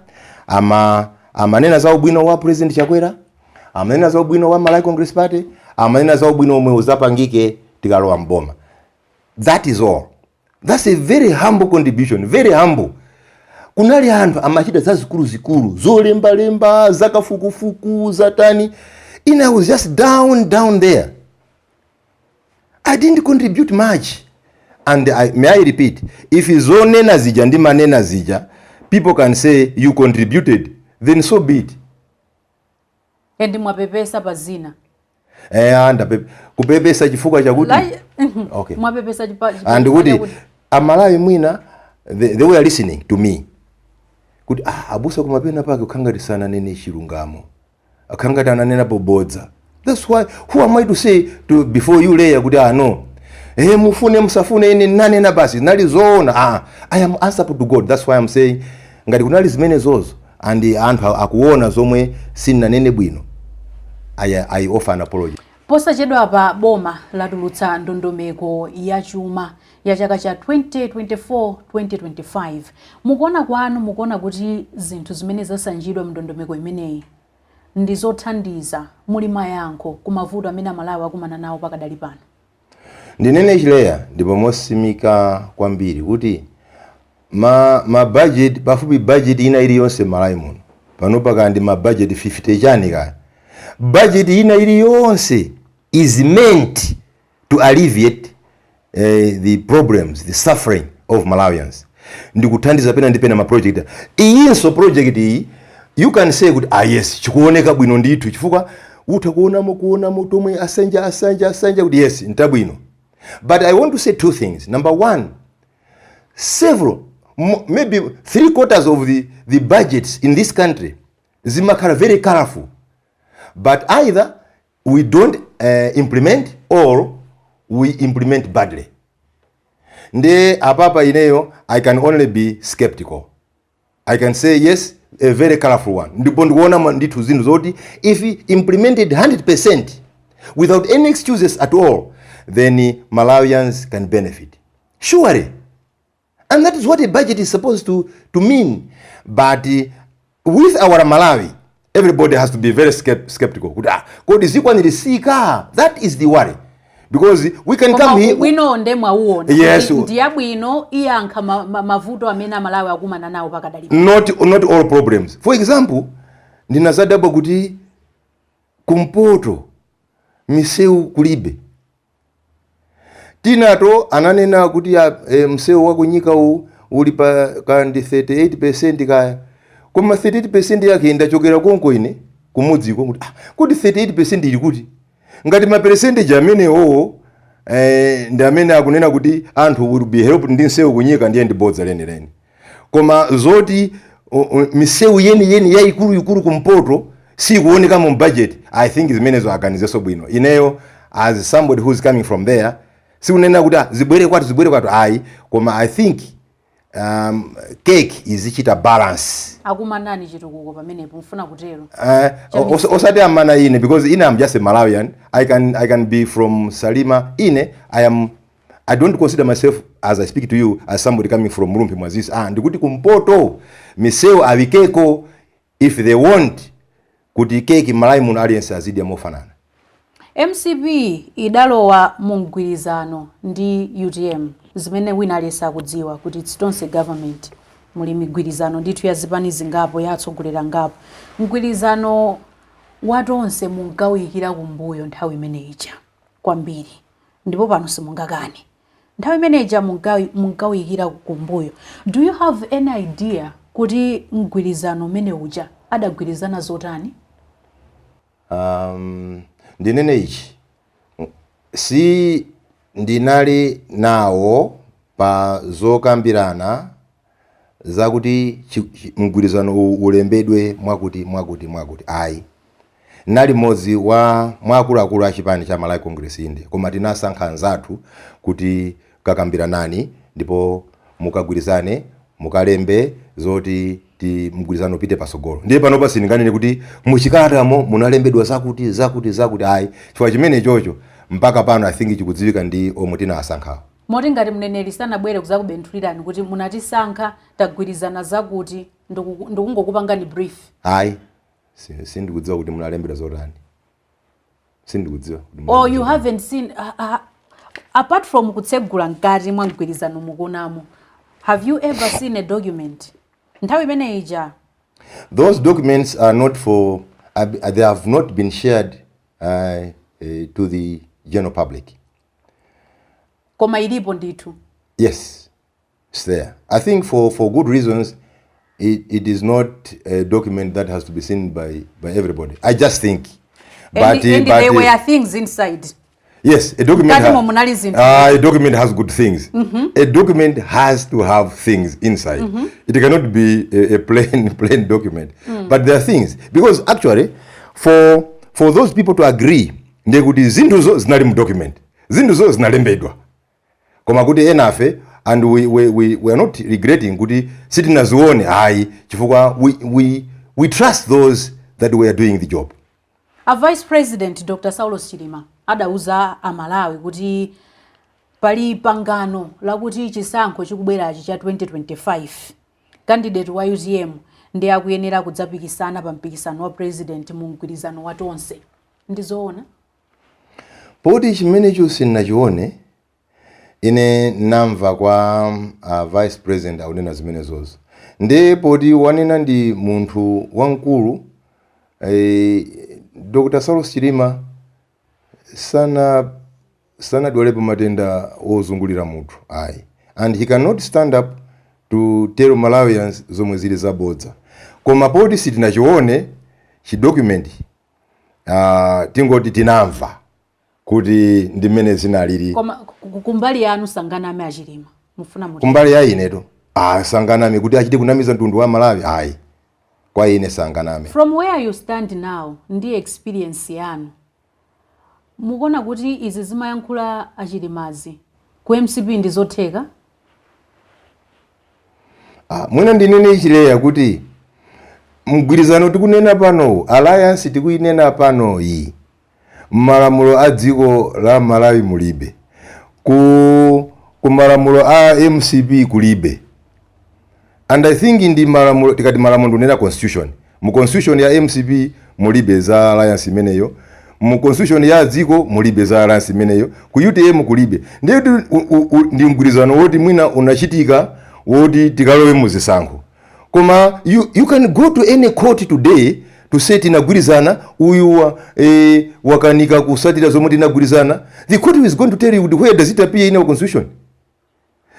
amanena za ubwino wa President Chakera, amanena za ubwino wa Malawi Congress Party, amanena za ubwino omwe uzapangike tikalowa mboma. That is all. That's a very humble contribution, very humble. Kunali anthu amachita za zikulu zolemba zakafukufuku zatani. I was just down there. I didn't contribute much. And may I repeat, if zonena zija ndi manena zija, people can say you contributed, then so be it. Endi mwapepesa pazina. Kupepesa chifuka chakuti. Okay. Mwapepesa chifuka. And kuti amalawi mwina they were listening to me. Kuti abusa kumapena pake ukhangati sana nene chilungamo. Akhangati ananena pobodza. That's why who am I to say to before you layer kuti no. Mufune musafune ine nanena basi nali zoona. I am answerable to God. That's why I'm saying ngati kunali zimene zozo and anthu akuona zomwe sinanene bwino. I offer an apology. Posachedwa pa boma latulutsa ndondomeko ya chuma ya chaka cha 2024-2025. Mukuona kwanu mukuona kuti zinthu zimene zasanjidwa mndondomeko imeneyi ndi zothandiza muli mayankho kumavuto amene amalawi akumana nawo pakadali pano? Ndinene chileya ndipo mosimika kwambiri kuti ma budget pafupi budget ina iliyonse Malawi muno pano pakandi ma budget 50 chani kaya. Budget ina iliyonse is meant to alleviate the problems, the suffering of Malawians. Ndikuthandiza pena ndipena ma project. Iyinso project iyi you can say kuti yes chikuoneka bwino ndithu chifukwa kuona tomwe asanja kuti yes ntabwino. But I want to say two things. Number one, several maybe 3/4 of the budgets in this country zimakhala very colorful. But either we don't implement or we implement badly. Nde apapa ineyo I can only be skeptical. I can say yes, a very colorful one. Ndipo ndikuona ndithu zinthu zoti if implemented 100% without any excuses at all, then Malawians can benefit. Surely. And that is what a budget is supposed to mean. But with our Malawi, everybody has to be very skeptical. That is the worry. Because we can come here. We know ndemwa uona. Yes. Ndiyabwino iyankha mavuto amene Malawi akumana nawo pakadali. Not all problems. For example, ndinazadaba kuti kumpoto miseu kulibe. Tinato ananena kuti mseu wako nyika uli pa kandi 38% kaya. Koma 38% yake ndachokera konko ine kumudzi kuti 38% ili kuti ngati ma percentage amene ndi amene akunena kuti anthu will be helped ndi msewu kunyika ndiye ndibodza leneleni. Koma zoti misewu yeni yayikulu kumpoto si kuoneka mu budget, I think zimenezo aganizeso bwino. Ineyo as somebody who is coming from there si unena kuti zibwere kwatu ayi, koma I think cake izichita balance. Akumanani chitukuko pamenepo mfuna kutero. Osati amana ine because ine I'm just a Malawian. I can be from Salima. Ine I I don't consider myself, as I speak to you, as somebody coming from Murumpi Mwazisi. Ndikuti kumpoto, miseo avikeko, if they want, kuti keki Malawi muno aliyense azidi ya mofanana. MCP idalowa mungwirizano ndi UTM zimene wina aliyesa kudziwa kuti it's Tonse government muli migwirizano ndithu ya zipanizi ngapo yatsogolera ngapo. Mgwirizano wa Tonse mungawikira kumbuyo nthawi imene ija kwambiri ndipo pano simungakane nthawi imene ija mungawikira kumbuyo. Do you have any idea kuti mgwirizano umene uja adagwirizana zotani? Ndinene ichi si ndinali nawo pa zokambirana zakuti mgwirizano ulembedwe mwakuti ayi. Nali modzi wa mwakuluakulu a chipani cha Malawi Congress inde koma tinasankha anzathu kuti kakambiranani ndipo mukagwirizane mukalembe zoti ti mgwirizano upite pasogolo. Ndiye pano pasi ndinganene kuti muchikatamo munalembedwa zakuti ayi. Chifukwa chimene chocho mpaka pano I think chikudziwika ndi omwe tinasankhawo. Moti ngati mneneri sanabwere kuzakubenthulirani kuti munatisankha tagwirizana zakuti ndikungokupangani brief. Ayi. Sindikudziwa kuti munalembedwa zotani. Sindikudziwa. Or you haven't seen apart from kutsegula ngati mwa mgwirizano mukunamo. Have you ever seen a document? Nthawi imene ija. Those documents are not for they have not been shared to the general public. Koma ilipo ndithu. Yes. It's there. I think for good reasons it is not a document that has to be seen by everybody. I just think. But there were things inside. Yes, a document has good things. A document has to have things inside. It cannot be a plain document. But there are things. Because actually, for those people to agree, they could zinduzo zinali mu document. Zinduzo zinalembedwa. Koma kuti enafe, and we are not regretting kuti sitinazione ayi chifukwa we trust those that we are doing the job. A Vice President Dr. Saulos Chilima adauza amalawi kuti pali pangano lakuti chisankho chikubwerachi cha 2025 candidate wa UTM ndi akuyenera kudzapikisana pa mpikisano wa president mu mgwirizano wa Tonse. Ndizoona? Poti chimene chonse nachione ine namva kwa Vice President aunena zimene zozo. Ndi poti wanena ndi munthu wankulu Dr. Saulos Chilima sana dwalepo matenda ozungulira munthu ayi. And he cannot stand up to tell Malawians zomwe zili zabodza. Koma poti sitinachione chi document tingoti tinamva kuti ndimene zinalili. Koma kumbali yanu Sanganame Achilima mufuna muti. Kumbali ya ineto Sanganame kuti achite kunamiza mtundu wa Malawi ayi. Kwa ine Sanganame. From where you stand now ndi experience yanu mukona kuti izi zimayankhula Achilimazi ku MCP ndi zotheka? Mwina ndinene ichileya kuti mgwirizano tikunena pano, alliance tikuinena pano iyi. Malamulo a dziko la Malawi mulibe. Ku malamulo a MCP kulibe. And I think in the malamulo tikati malamulo nena constitution. Mu constitution ya MCP mulibe za alliance imeneyo. Mu constitution ya dziko mulibe za alliance imeneyo. Ku UTM kulibe. Ndi mgwirizano woti mwina unachitika woti tikalowe muzisankho. Koma you can go to any court today to say tinagwirizana uyu wakanika kusatira zomwe tinagwirizana. The court is going to tell you where does it appear in our constitution.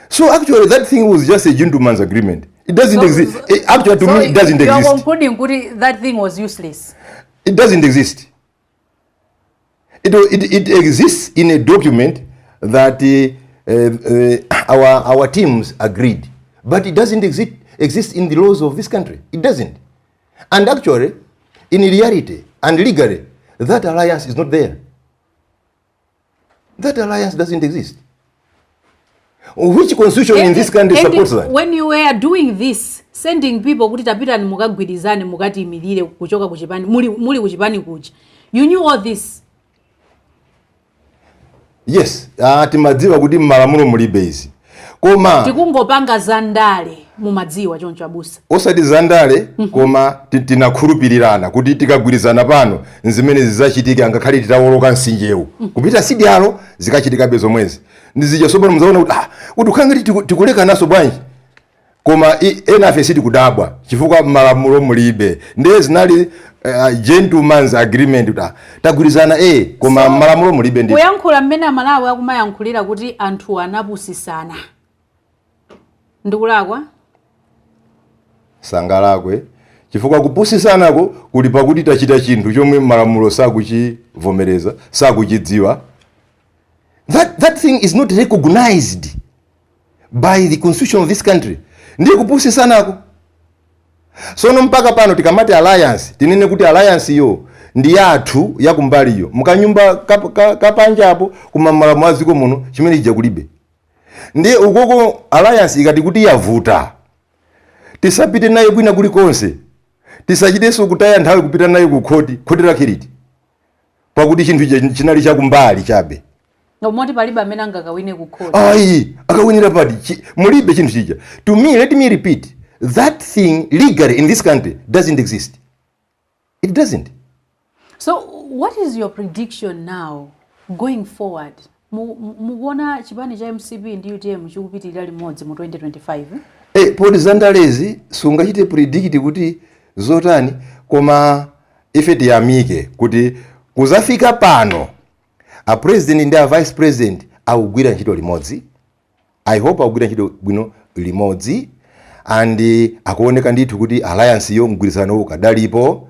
So actually that thing was just a gentleman's agreement. It doesn't exist. Actually to me it doesn't exist. You are concluding that thing was useless. It doesn't exist. It exists in a document that our teams agreed. But it doesn't exist in the laws of this country. It doesn't. And actually, in reality and legally, that alliance is not there. That alliance doesn't exist. Which constitution in this country supports that? When you were doing this, sending people kuti tapita ni mukagwirizane mukati imilire kuchoka kuchipani muli kuchipani kuchi, you knew all this. Yes, timadziwa kuti m'malamulo mulibe izi. Koma tikungopanga zandale mumadziwa choncho abusa. Osati zandale koma tinakhulupirirana kuti tikagwirizana pano nzimene zizachitika ngakhale titawoloka msinjewu. Kupita sidyalo zikachitikabe zomwezi. Ndizija sopo muzaona kuti ukhangati tikuleka naso bwanji. Koma enafe siti kudabwa chifukwa m'malamulo mulibe. Ndiye zinali gentleman's agreement tagwirizana koma m'malamulo mulibe ndi. Kuyankhula mmene Amalawi akumayankhulira kuti anthu anapusisana. Ndikulakwa? Sangalakwe. Chifukwa kupusisanako kuli pakuti tachita chinthu chomwe m'malamulo sakuchivomereza, sakuchidziwa. That thing is not recognized by the constitution of this country. Ndiye kupusisanako. Sono mpaka pano tikamati alliance, tinene kuti alliance yo ndi yathu yakumbali yo. Mukanyumba kapanjapo kuma malamulo aziko muno chimene chija kulibe. Ndiye ukoko alliance ikati kuti yavuta. Tisapite nayo kwina kulikonse. Tisachiteso kutaya nthawi kupita nayo ku khoti lakiriti. Pakuti chinthu chinali chakumbali chabe. Ngomoti palibe amene angakawine ku khoti. Ayi, akawinira pati. Mulibe chinthu chija. To me, let me repeat. That thing legally in this country doesn't exist. It doesn't. So what is your prediction now going forward? Mukuona chipani cha MCP ndi UTM chikupitirira limodzi mu 2025? Poti zandalezi sungachite predict kuti zotani koma ife tiyamike kuti kuzafika pano a president ndi a vice president akugwira ntchito limodzi. I hope akugwira ntchito bwino limodzi. And akuoneka ndithu kuti alliance yo mgwirizano ukadalipo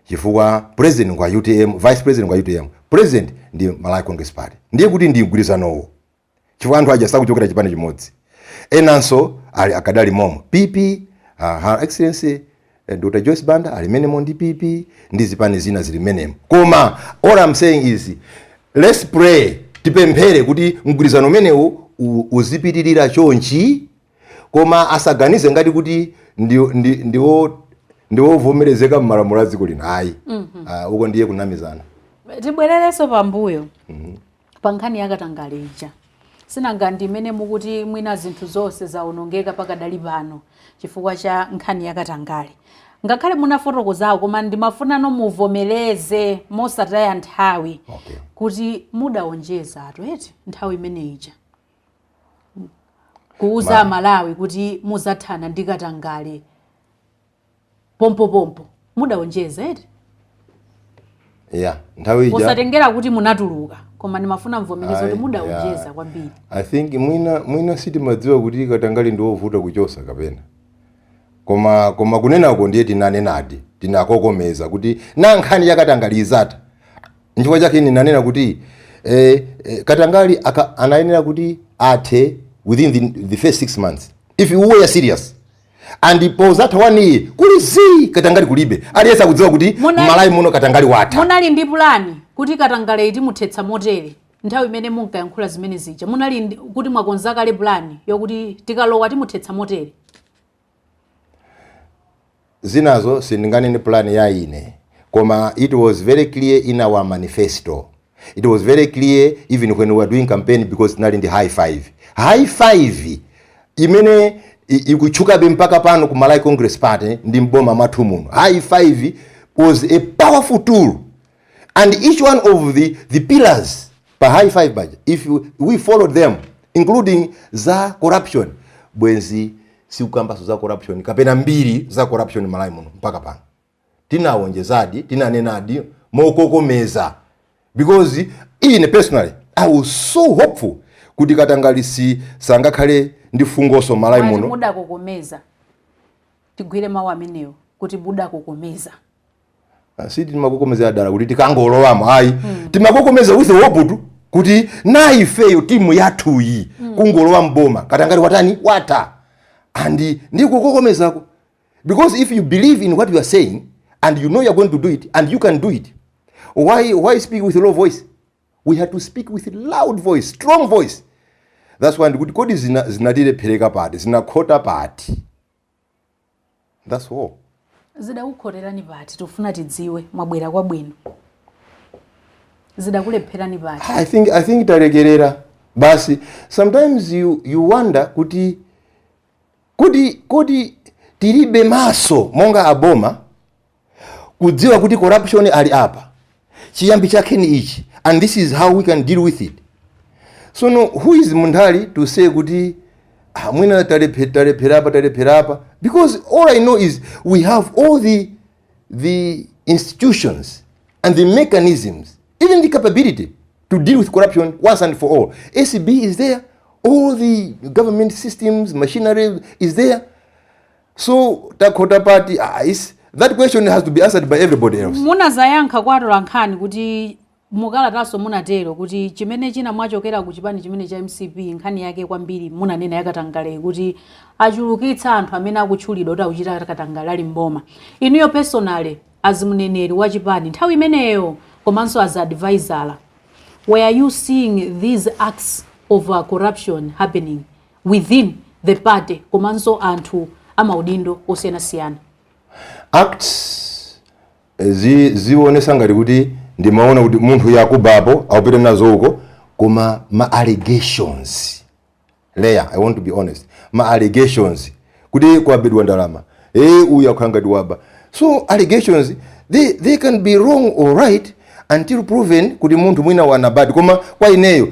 chifukwa president kwa UTM, vice president kwa UTM, president ndi Malawi Congress Party. Ndiye kuti ndi mgwirizanowo. Chifukwa anthu aja sakuchokera chipani chimodzi. Enanso ali akadali momo. PP, Her Excellency Dr. Joyce Banda ali menemo ndi PP, ndi zipani zina zili menemo. Koma all I'm saying is let's pray, tipemphere kuti mgwirizano menewo uzipitirira chonchi. Koma asaganize ngati kuti ndiwo vomerezeka m'malamulo aziko lino. Ayi. Uko ndiye kunamizana. Tibwerereso pambuyo. Pa nkhani yakatangale ija. Sinanga ndimene mukuti mwina zinthu zonse zaonongeka pakadali pano chifukwa cha nkhani yakatangale. Ngakhale munafotokozawo koma ndimafuna muvomereze mosataya nthawi. Okay. Kuti mudaonjeza eti nthawi imene ija. Kuuza Malawi kuti muzathana ndikatangale pompo mudaonjeza eti? Yeah, nthawi ija usatengera kuti munatuluka koma ndimafuna mvomereze kuti mudaonjeza kwambiri. I think mwina siti madziwa kuti katangale ndiovuta kuchosa kapena. Koma kunenako ndiye tinanenadi, tinakokomeza kuti na nkhani yakatangale izata. Nchifukwa chake ninanena kuti katangali anayenera kuti athe within the first 6 months. If you were serious. And pose that 1 year, kulizi katangali kulibe. Aliyesa kudziwa kuti Malawi muno katangali wata. Munali ndi plani kuti katangale iti muthetsa motere. Nthawi imene munkayankhula zimene zija. Munali kuti mwakonza kale plani yokuti tikalowa timuthetsa motere. Zinazo sindinganene plan ya ine. Koma it was very clear in our manifesto. It was very clear even when we were doing campaign because nali ndi high five. High five imene ikuchuka mpaka pano ku Malawi Congress Party ndi mboma mathu muno. High five was a powerful tool. And each one of the pillars pa high five budget, if we followed them, including za corruption, bwenzi si ukambaso za corruption kapena mbiri za corruption Malawi muno mpaka pano. Tinawonjezadi, tinanenadi mokokomeza. Because personally, I was so hopeful kuti katangalisi sangakhale ndi fungoso Malawi muno. Muda kokomeza. Tigwire mawu amenewo kuti buda kokomeza. Siti timakokomeza dala kuti tikangolowamo ayi. Timakokomeza with hope kuti na ifeyo timu yathu iyi kungolowa mboma katangali watani wata. And ndi kukokomezako. Because if you believe in what you are saying and you know you are going to do it and you can do it, why speak with a low voice? We had to speak with a loud voice, strong voice. That's why good kodi zinadire pereka party, zinakota party. That's all. Zida ukhorerani party tofuna tidziwe mwabwera kwa bwino. zidakulepherani pati? I think talekerera basi. Sometimes you wonder kuti tilibe maso monga aboma kudziwa kuti corruption ali apa, chiyambi chake ni ichi, and this is how we can deal with it. So no, who is Munthali to say kuti mwina talephera apa? Because all I know is we have all the institutions and the mechanisms, even the capability to deal with corruption once and for all. ACB is there, all the government systems, machinery is there. So Dakota Party, that question has to be answered by everybody else. Muna zayankha kwatola nkhani kuti mukalataso munatero kuti chimene china mwachokera ku chipani chimene cha MCP nkhani yake kwambiri munanena yakatangale kuti achulukitsa anthu amene akutchulidwa kuti akuchita yakatangale ali mboma. Inuyo personally as mneneri wa chipani nthawi imeneyo komanso as advisor, were you seeing these acts of corruption happening within the party komanso anthu amaudindo osiyanasiyana? Acts zionesa ngati kuti ndimaona kuti munthu yakubapo akupita nazo uko, koma ma allegations leya, I want to be honest, ma allegations kuti kwabedwa ndalama, uyu akhangati waba. So allegations they can be wrong or right until proven kuti munthu mwina wanabadi. Koma kwa ineyo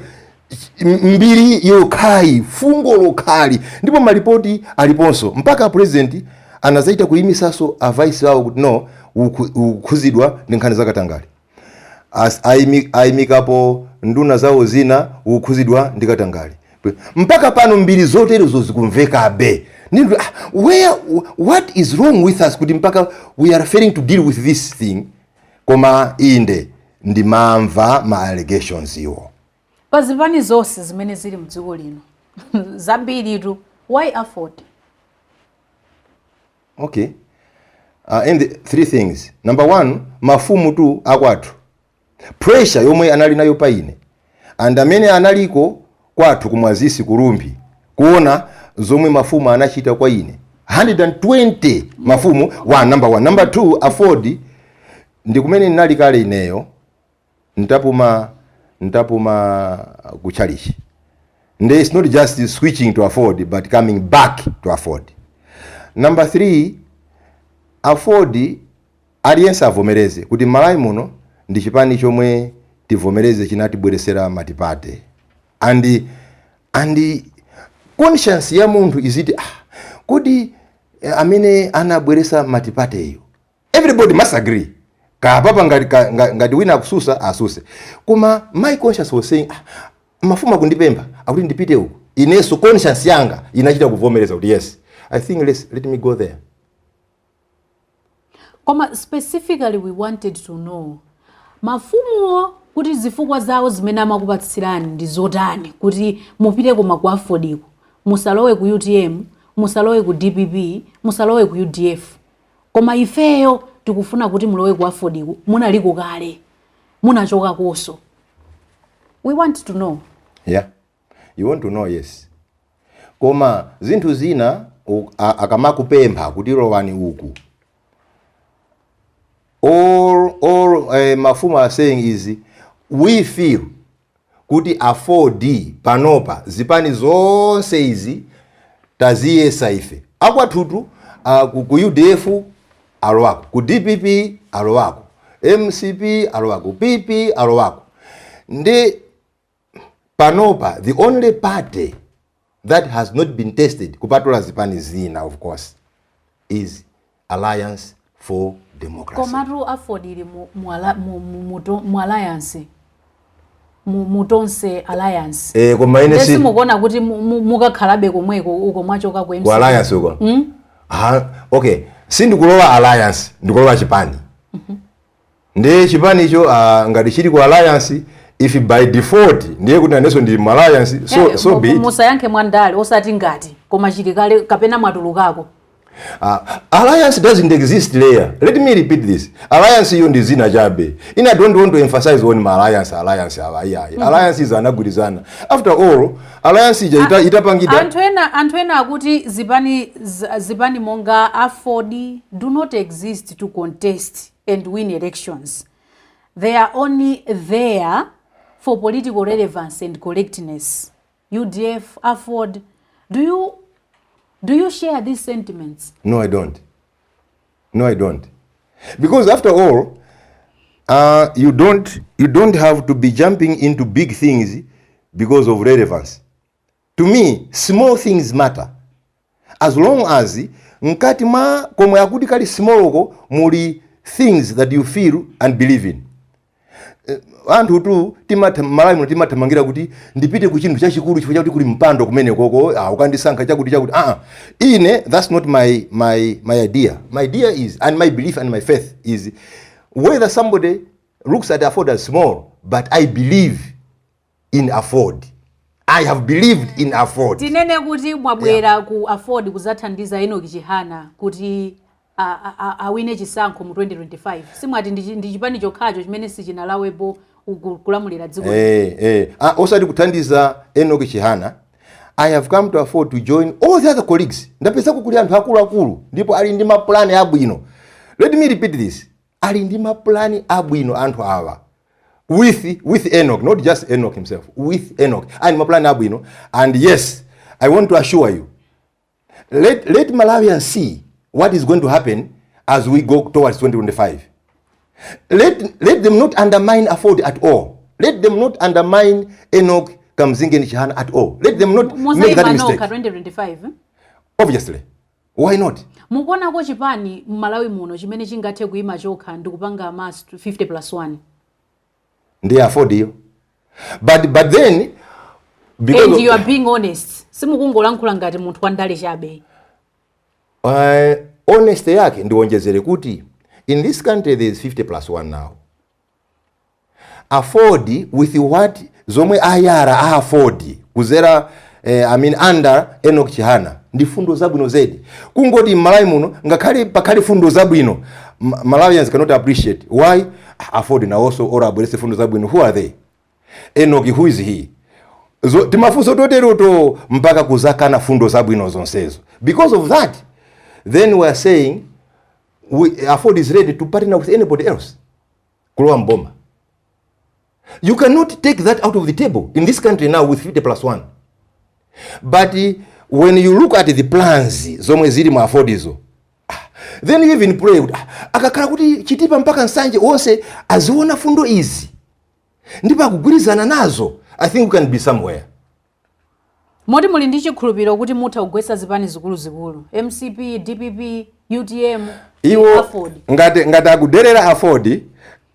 mbiri yokhai, fungo lokhali, ndipo malipoti aliponso mpaka president anazaita kuyimisaso a vice wawo kuti no, ukhuzidwa ndi nkhani zakatangale. As ayimikapo nduna zawo zina ukhuzidwa ndi katangale. Mpaka pano mbiri zoterezo zikumvekabe. What is wrong with us kuti mpaka we are failing to deal with this thing? Koma inde ndimamva ma allegations iwo. Pazipani zonse zimene zili mdziko lino zambiri tu, why AFORD? Okay. And the three things. Number one, mafumu tu akwathu. Pressure yomwe anali nayo paine. And amene analiko kwathu kumwazisi kurumbi kuona zomwe mafumu anachita kwa ine. 120 mafumu, number one. Number two, AFORD ndikumene nali kale ineyo ntapuma kuchalishi. And it's not just switching to AFORD but coming back to AFORD. Number three, AFORD aliyense avomereze kuti Malawi muno ndi chipani chomwe tivomereze chinatibweresera matipate. And conscience ya munthu iziti kuti amene anabweresa matipate iyo. Everybody must agree. Kapapa ngati wina akususa asuse. Kuma my conscience was saying mafuma kundipemba akuti ndipite uko. Ineso conscience yanga inachita kuvomereza kuti yes, I think let me go there. Koma specifically we wanted to know mafumu kuti zifukwa zawo zimene amakupatsirani ndi zotani kuti mupite koma ku AFORD, musalowe ku UTM, musalowe ku DPP, musalowe ku UDF. Koma ifeyo tikufuna kuti mulowe ku AFORD, munaliko kale, munachoka koso. We want to know. Yeah, you want to know, yes. Koma zinthu zina akamakupempha kuti lowani uku. All mafumu are saying is we feel kuti AFORD panopa zipani zonse izi taziyesa ife. Akwathutu ku UDF alowako, ku DPP alowako, MCP alowako, PP alowako. Ndi panopa the only party that has not been tested kupatula zipani zina of course is Alliance for Democracy. Komatu AFORD ili mu alliance, mu Tonse alliance. Koma ine si mukona kuti mukakhalabe komweko uko mwachoka ku MCP. Ku alliance uko. Okay. Sindikulowa alliance, ndikulowa chipani. Ndi chipani icho ngati chili ku alliance, if by default ndiye kuti naneso ndi mu alliance, so be it. Musayankhe mwandale osati ngati koma chili kale kapena mwatulukako. Alliance doesn't exist there. Let me repeat this. Alliance iyo ndi zina chabe. I don't want to emphasize on my alliance. Alliance is anagwirizana. After all, alliance itapangida. Antwena akuti zipani monga AFORD do not exist to contest and win elections. they are only there for political relevance and correctness. UDF, AFORD, do you share these sentiments? No, I don't. No, I don't. Because after all, you don't have to be jumping into big things because of relevance. To me, small things matter. As long as nkati ma komwe akuti kali small ko muli things that you feel and believe in. Anthu tu Malawi muno timathamangira kuti ndipite ku chinthu chachikulu chifukwa chakuti kuli mpando kumene koko ukandisankha chakuti ine, that's not my idea. My idea is, and my belief and my faith is, whether somebody looks at AFORD as small, but I believe in AFORD. I have believed in AFORD. Tinene kuti mwabwera ku AFORD kuzathandiza Enoch Chihana kuti awine chisankho mu 2025. Simwati ndi chipani chokhacho chimene sichinalawepo kulamulira dziko. Osati kuthandiza Enoch Chihana. I have come to AFORD to join all the other colleagues. Ndapeza kukuli anthu akulu ndipo ali ndi maplani abwino. Let me repeat this. Ali ndi maplani abwino anthu awa. With Enoch, not just Enoch himself, with Enoch. And maplani abwino. And yes, I want to assure you, let Malawians see what is going to happen as we go towards 2025. Let them not undermine AFORD at all. Let them not undermine Enoch Kamzinge Chihana at all. Let them not make that mistake. 2025. Obviously. Why not? Mukuona ko chipani Malawi muno chimene chingathe kuima chokha ndikupanga mass 50+1. They AFORD you. But then, because and you are being honest. Simukungolankhula ngati munthu wandale chabe. Honest yake ndiwonjezere kuti in this country there is 50+1 now. AFORD with what zomwe ayara AFORD kuzera under Enoch Chihana ndi fundo zabwino zedi. Kungoti Malawi muno ngakhale pakhali fundo zabwino Malawians cannot appreciate. Why? AFORD na also ora abwerese fundo zabwino. Who are they? Enoch, who is he? Timafuso toteroto mpaka kuzakana fundo zabwino zonsezo. Because of that, then we are saying AFORD is ready to partner with anybody else. Kulowa mboma. You cannot take that out of the table in this country now with 50+1. But when you look at the plans zomwe zili mu AFORD izo, then you even pray akakhala kuti chitipa mpaka nsanje onse aziona fundo izi ndipo akugwirizana nazo, I think we can be somewhere. Moti muli ndi chikhulupiriro kuti mutha kugwetsa zipani zikulu MCP, DPP, UTM, AFORD. Ngati akuderera AFORD,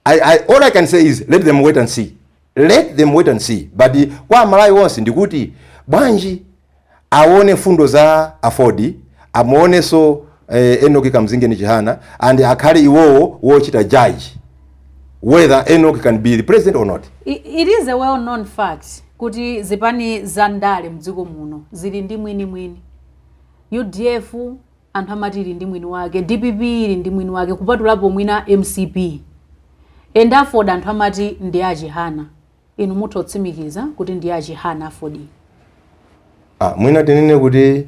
all I can say is let them wait and see. Let them wait and see. But kwa Malawi wonse ndikuti bwanji aone fundo za AFORD, amuone so Enoch Kamzinge Chihana, and akhale iwowo wochita judge whether Enoch can be the president or not. It is a well-known fact kuti zipani zandale mdziko muno zili ndi mwini. UDF anthu amati ili ndi mwini wake, DPP ili ndi mwini wake kupatulapo mwina MCP. And AFORD anthu amati ndi Chihana. Inu mutha kutsimikiza kuti ndi Chihana AFORD. Mwina tinene kuti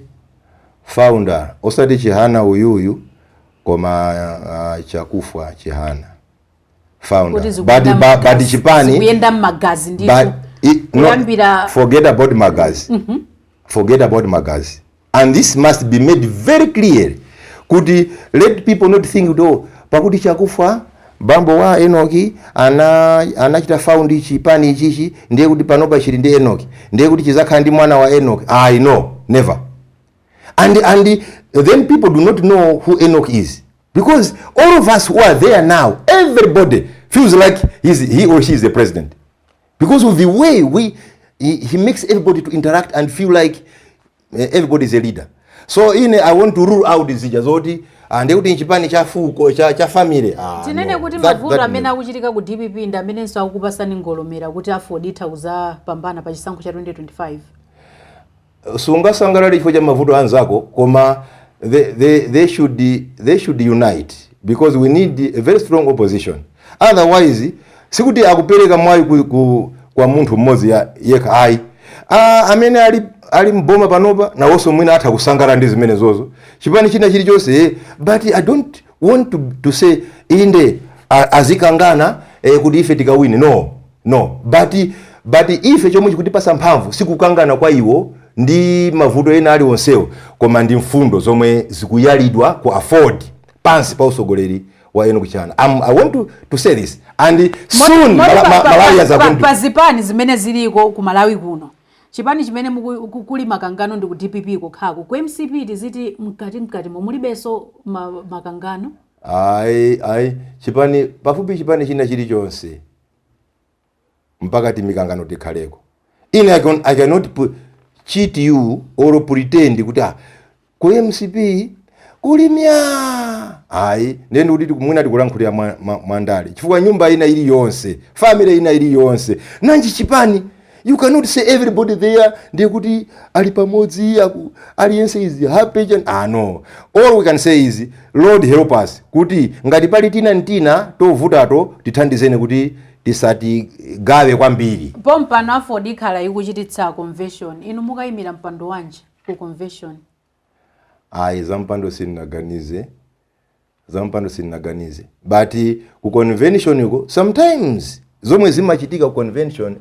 founder osati Chihana uyuyu koma chakufa Chihana. Founder. But chipani kuyenda magazi ndito. Forget about magazi. Forget about magazi. And this must be made very clear. Let people not think pakuti chakufa bambo wa Enoch anachita found chipani ichichi ndiye kuti panopa chili ndi Enoch ndiye kuti chizakhala ndi mwana wa Enoch. I know, never. And then people do not know who Enoch is, because all of us who are there now, everybody feels like he or she is the president, because of the way he makes everybody to interact and feel like everybody is a leader. So I want to rule out this jazoti and kuti nchipani cha fuko cha family. Tinene kuti mavuto amene akuchitika ku DPP ndi amene nso akupasani ngolomera kuti AFORD itha pambana pa chisankho cha 2025. Sungasangalala chifukwa cha mavuto anzako koma they should unite, because we need a very strong opposition. Otherwise sikuti akupereka mwayi kwa munthu mmodzi yekha ayi. Amene ali mboma panopa na also mwina atha kusangalala ndi zimene zozo chipani china chilichonse. But I don't want to say inde azikangana kuti ife tikawine, no but ife chomwe chikutipasa mphamvu sikukangana kwa iwo ndi mavuto ena ali onsewo, koma ndi mfundo zomwe zikuyalidwa ku AFORD pansi pa usogoleri wa eno kuchana. I want to say this, and soon Malawi has a pazipani zimene ziliko ku Malawi kuno. Chipani chimene kuli makangano ndi ku DPP kokhaku. Ku MCP tiziti mkati mulibenso makangano. Ai chipani pafupi chipani china chilichonse mpaka timikangano tikhaleko. I cannot cheat you or pretend kuti ku MCP kulimya. Nendo kuti mwina tikulankhulira mwandale. Chifukwa nyumba ina ili yonse, family ina ili yonse. Nanji chipani, you cannot say everybody there ndiye kuti ali pamodzi aliyense is happy and no. All we can say is Lord help us kuti ngati pali tina tovutato tithandizeni kuti tisati gawe kwambiri. Pompano AFORD ikhala ikuchititsa convention. Inu mukayimira mpando wanji ku convention? Zampando sinaganize. But ku convention yuko sometimes zomwe zimachitika ku convention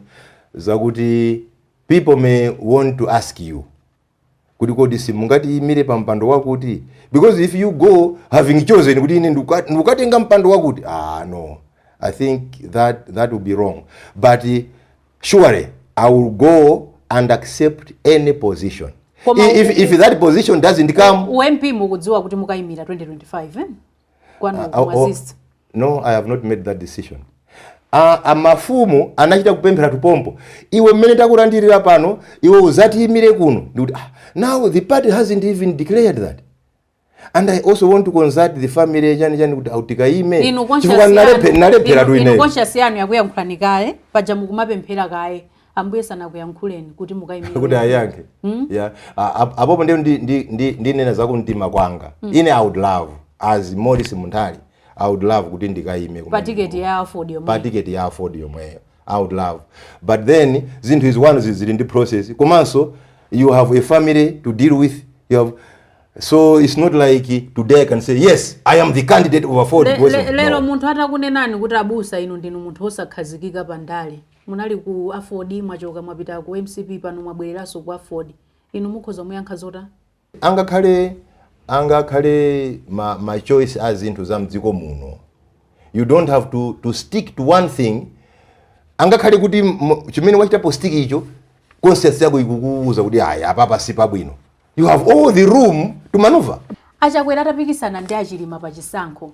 zakuti people may want to ask you kuti kodi simungati imire pa mpando wakuti, because if you go having chosen kuti ine ndikukatenga mpando wakuti, no, I think that would be wrong. But surely I will go and accept any position. If that position doesn't come, UMP mukudziwa kuti mukayimira 2025 no, I have not made that decision. Amafumu anachita kupemphera tupompo. Iwe mmene takulandirira pano, iwe uzati imire kuno. Now the party hasn't even declared that. And I also want to consult the family chani kuti autikaime. Chifukwa nalephera tu ine. Inu conscious yanu yakuyankhulani kaye, paja mukumapemphera kaye. Ambuye sana kuyankhuleni kuti mukayimira. Kuti ayankhe. Yeah. Apopo ndi nena zakumtima kwanga. Ine I would love as Morris Munthali, I would love kuti ndikayime pa ticket ya AFORD yomwe. Pa ticket ya AFORD yomwe. I would love. But then zinthu izwanu zili ndi process. Komanso you have a family to deal with. You have, so it's not like today I can say yes, I am the candidate of AFORD. Lero munthu atakunenani kuti abusa inu ndinu munthu osakhazikika pandale. Munali ku AFORD mwachoka mwapita ku MCP pano mwabwereranso ku AFORD. Inu mukhoza muyankha zota? Angakhale my choice as into zamdziko muno. You don't have to stick to one thing. Angakhale kuti chimene wachitapo stick icho conscience yako ikukuuza kuti apa si pabwino. You have all the room to maneuver. Achakwera atapikisana ndi Achilima pa chisankho.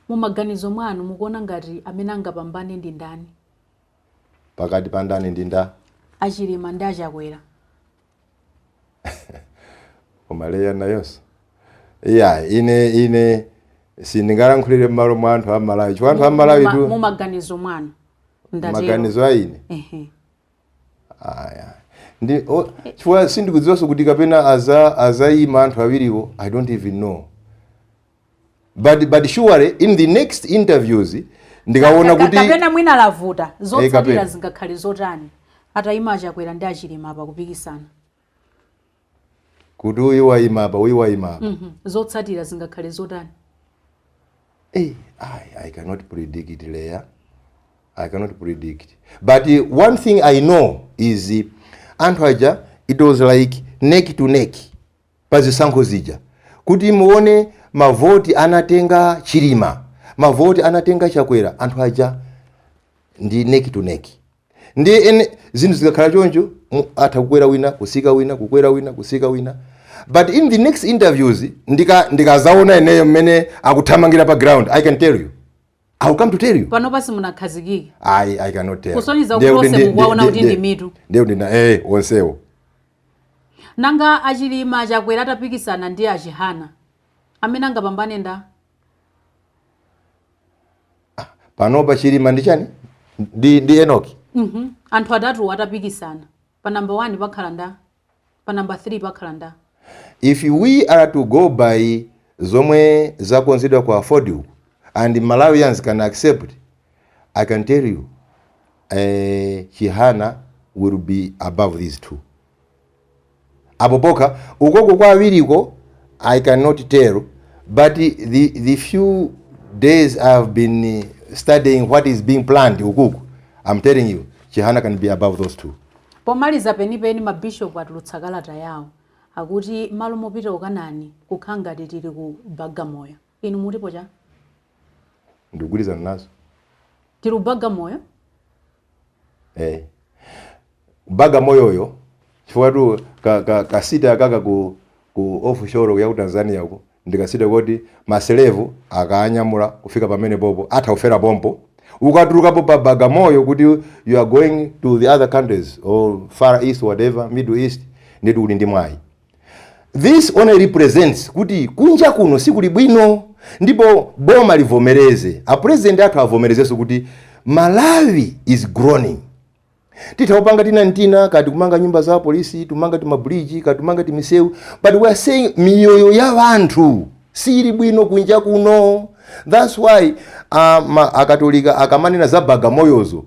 Mu maganizo mwanu mukuona ngati amene angapambane ndi ndani? Pakati pa ndani ndi nda? Achilima ndi Achakwera. Omaleya nayonso. Yeah, ine sindingalankhulire m'malo mwa anthu a Malawi. Chifukwa anthu a Malawi tu mu maganizo mwanu. Maganizo aine. Chifukwa sindikudziwanso kuti kapena azayima anthu awiriwo, I don't even know. But surely in the next interviews ndikaona kuti kapena mwina lavuta zotsatira zingakhale zotani atayima Achakwera ndi Achilima apa kupikisana. Kuti uyu wayima apa. Zotsatira zingakhale zotani? I cannot predict it, Leah. I cannot predict. But one thing I know is anthu aja, it was like neck to neck pazisankho zija. Kuti muone mavoti anatenga Chilima, mavoti anatenga Chakwera, anthu aja ndi neck to neck. Ndi zinthu zikakhala choncho atakukwera wina kusika wina kukwera wina kusika wina. But in the next interviews ndikazaona eneyo mmene akuthamangira pa ground, I can tell you. I will come to tell you. Pano pasi munakhazikiki. I cannot tell. Kusoniza ukrose mukwaona kuti ndi mitu. Ndio ndina onsewo. Nanga Achilima Achakwera atapikisana ndi Achihana. Amene angapambane nda? Pano pa Chilima ndi chani? Ndi Enoki. Anthu atatu atapikisana. Pa number 1 pakhala nda. Pa number 3 pakhala nda. If we are to go by zomwe zakonzedwa kwa AFORD and Malawians can accept, I can tell you Chihana will be above these two. Aboboka ukoko kwa awiriko I cannot tell, but the few days I have been studying what is being planned ukuku, I'm telling you, Chihana can be above those two. Pomaliza penipeni mabishop atulutsa kalata yawo akuti malo mopita ukanani kukhanga titiri ku Bagamoyo. Inu mulipo cha? Ndugulizana nazo. Tiri Bagamoyo? Bagamoyo yo chifukwa tu kasita akaka ku offshore ya ku Tanzania uko ndikasita kuti maselevu akanyamula kufika pamene popo athaufera pompo ukatulukapo pa Bagamoyo kuti you are going to the other countries or far east, whatever, middle east, ndiye uli ndi mwayi. This only represents kuti kunja kuno sikuli bwino, ndipo boma livomereze, a president athu avomerezeso kuti Malawi is growing. Titaupanga tinantina kati kumanga nyumba za polisi, tumanga timabridge, kati tumanga timisewu, but we are saying miyoyo ya vantu sili bwino kunja kuno. That's why akatolika akamanena za Bagamoyozo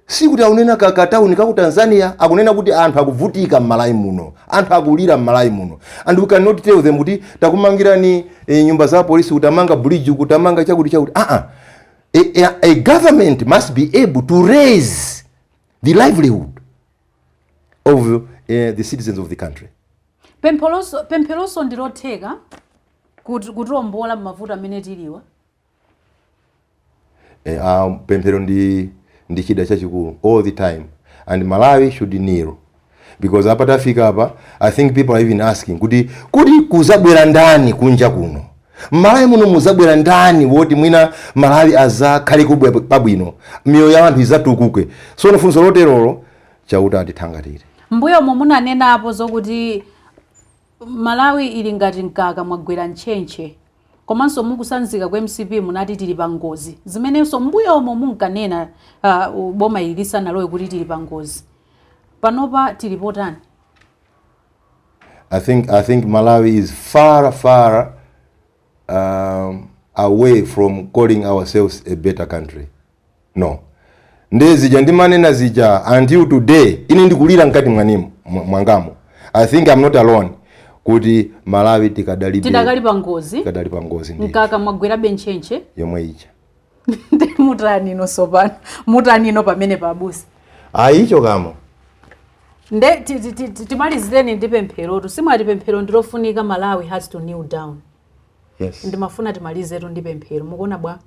sikuti akunena kakatauni kaku Tanzania, akunena kuti anthu akuvutika m'Malawi muno, anthu akulira m'Malawi muno, and we cannot tell them kuti takumangirani nyumba za polisi, kutamanga bridge, kutamanga chakuti. A government must be able to raise the livelihood of the citizens of the country. Pempheloso ndilotheka kutombola mavuto amene tiliwa. Pemphero ndi chida chachikulu all the time, and Malawi should kneel, because apata fika apa I think people are even asking kuti kuzabwera ndani kunja kuno, Malawi muno muzabwera ndani woti mwina Malawi azakhale kubwe pabwino, miyoyo ya anthu izatukuke. So nofunso loterolo chauta atithangatire. Mbuyo munanena apo zokuti Malawi ili ngati mkaka mwagwera ntchentche, komanso mukusanzika kwa MCP munati tili pa ngozi, zimenenso mbuyo munkanena boma ili lisanalowe kuti tili pa ngozi. Panopa tili potani? I think Malawi is far away from calling ourselves a better country. No. Ndezija ndimanena zija until today ini ndikulira nkati mwangamo. I think I'm not alone kuti Malawi tidakali pa ngozi mkaka mwagwera benchenche yomwe ija. Mutani no sopano, mutani no pamene pabusi. Icho kamo. Nde timalizireni ndi pemphero, simati pemphero ndilofunika Malawi has to kneel down. Yes. Ndimafuna timalizetu ndi pemphero, mukuona bwa?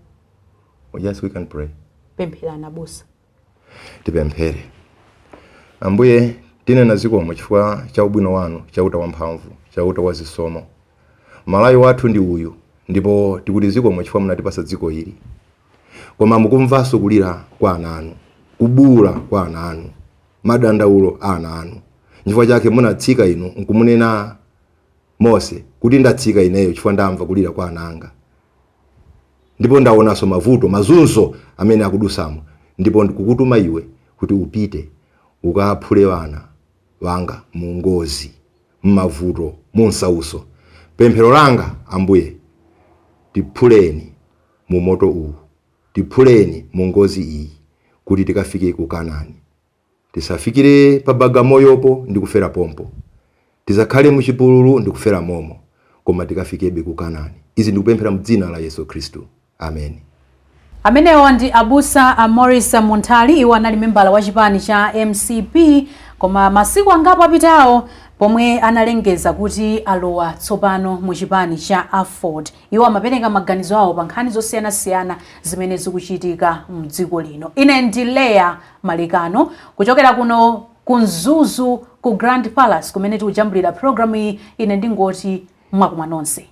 Yes, we can pray. Pemphera na busa. Tipemphere. Ambuye tinena zikomo chifukwa cha ubwino wanu, chauta wamphamvu, chauta wazisomo. Malawi wathu ndi uyu, ndipo tikuti zikomo chifukwa munatipasa dziko ili. Koma mukumvanso kulira kwa ana anu, kubula kwa ana anu, madandaulo ana anu. Chifukwa chake munatsika inu nkumunena Mose kuti ndatsika ineyo chifukwa ndamva kulira kwa ana anga. Ndipo ndaonaso mavuto mazunzo amene akudusamo, ndipo ndikukutuma iwe kuti upite ukaphule wana wanga mu ngozi, mmavuto, munsauso. Pemphero langa Ambuye, tiphuleni mu moto uwu, tiphuleni mu ngozi iyi kuti tikafike ku Kanaani. Tisafikire pa Bagamoyopo ndikufera pompo, tizakhale mu chipululu ndikufera momo, koma tikafikebe ku Kanaani. Izi ndikupemphera m'dzina la Yesu Kristu. Amen. Amenewa ndi abusa Morris Munthali, iwo anali membala wa chipani cha MCP, koma masiku angapo apitawo pomwe analengeza kuti alowa tsopano mu chipani cha AFORD. Iwo amapereka maganizo awo pa nkhani zosiyanasiyana zimene zikuchitika m'dziko lino. Ine ndi Leya Malikano kuchokera kuno kunzuzu ku Grand Palace kumene tikujambulira programu iyi. Ine ndingoti mwakumwa nonse.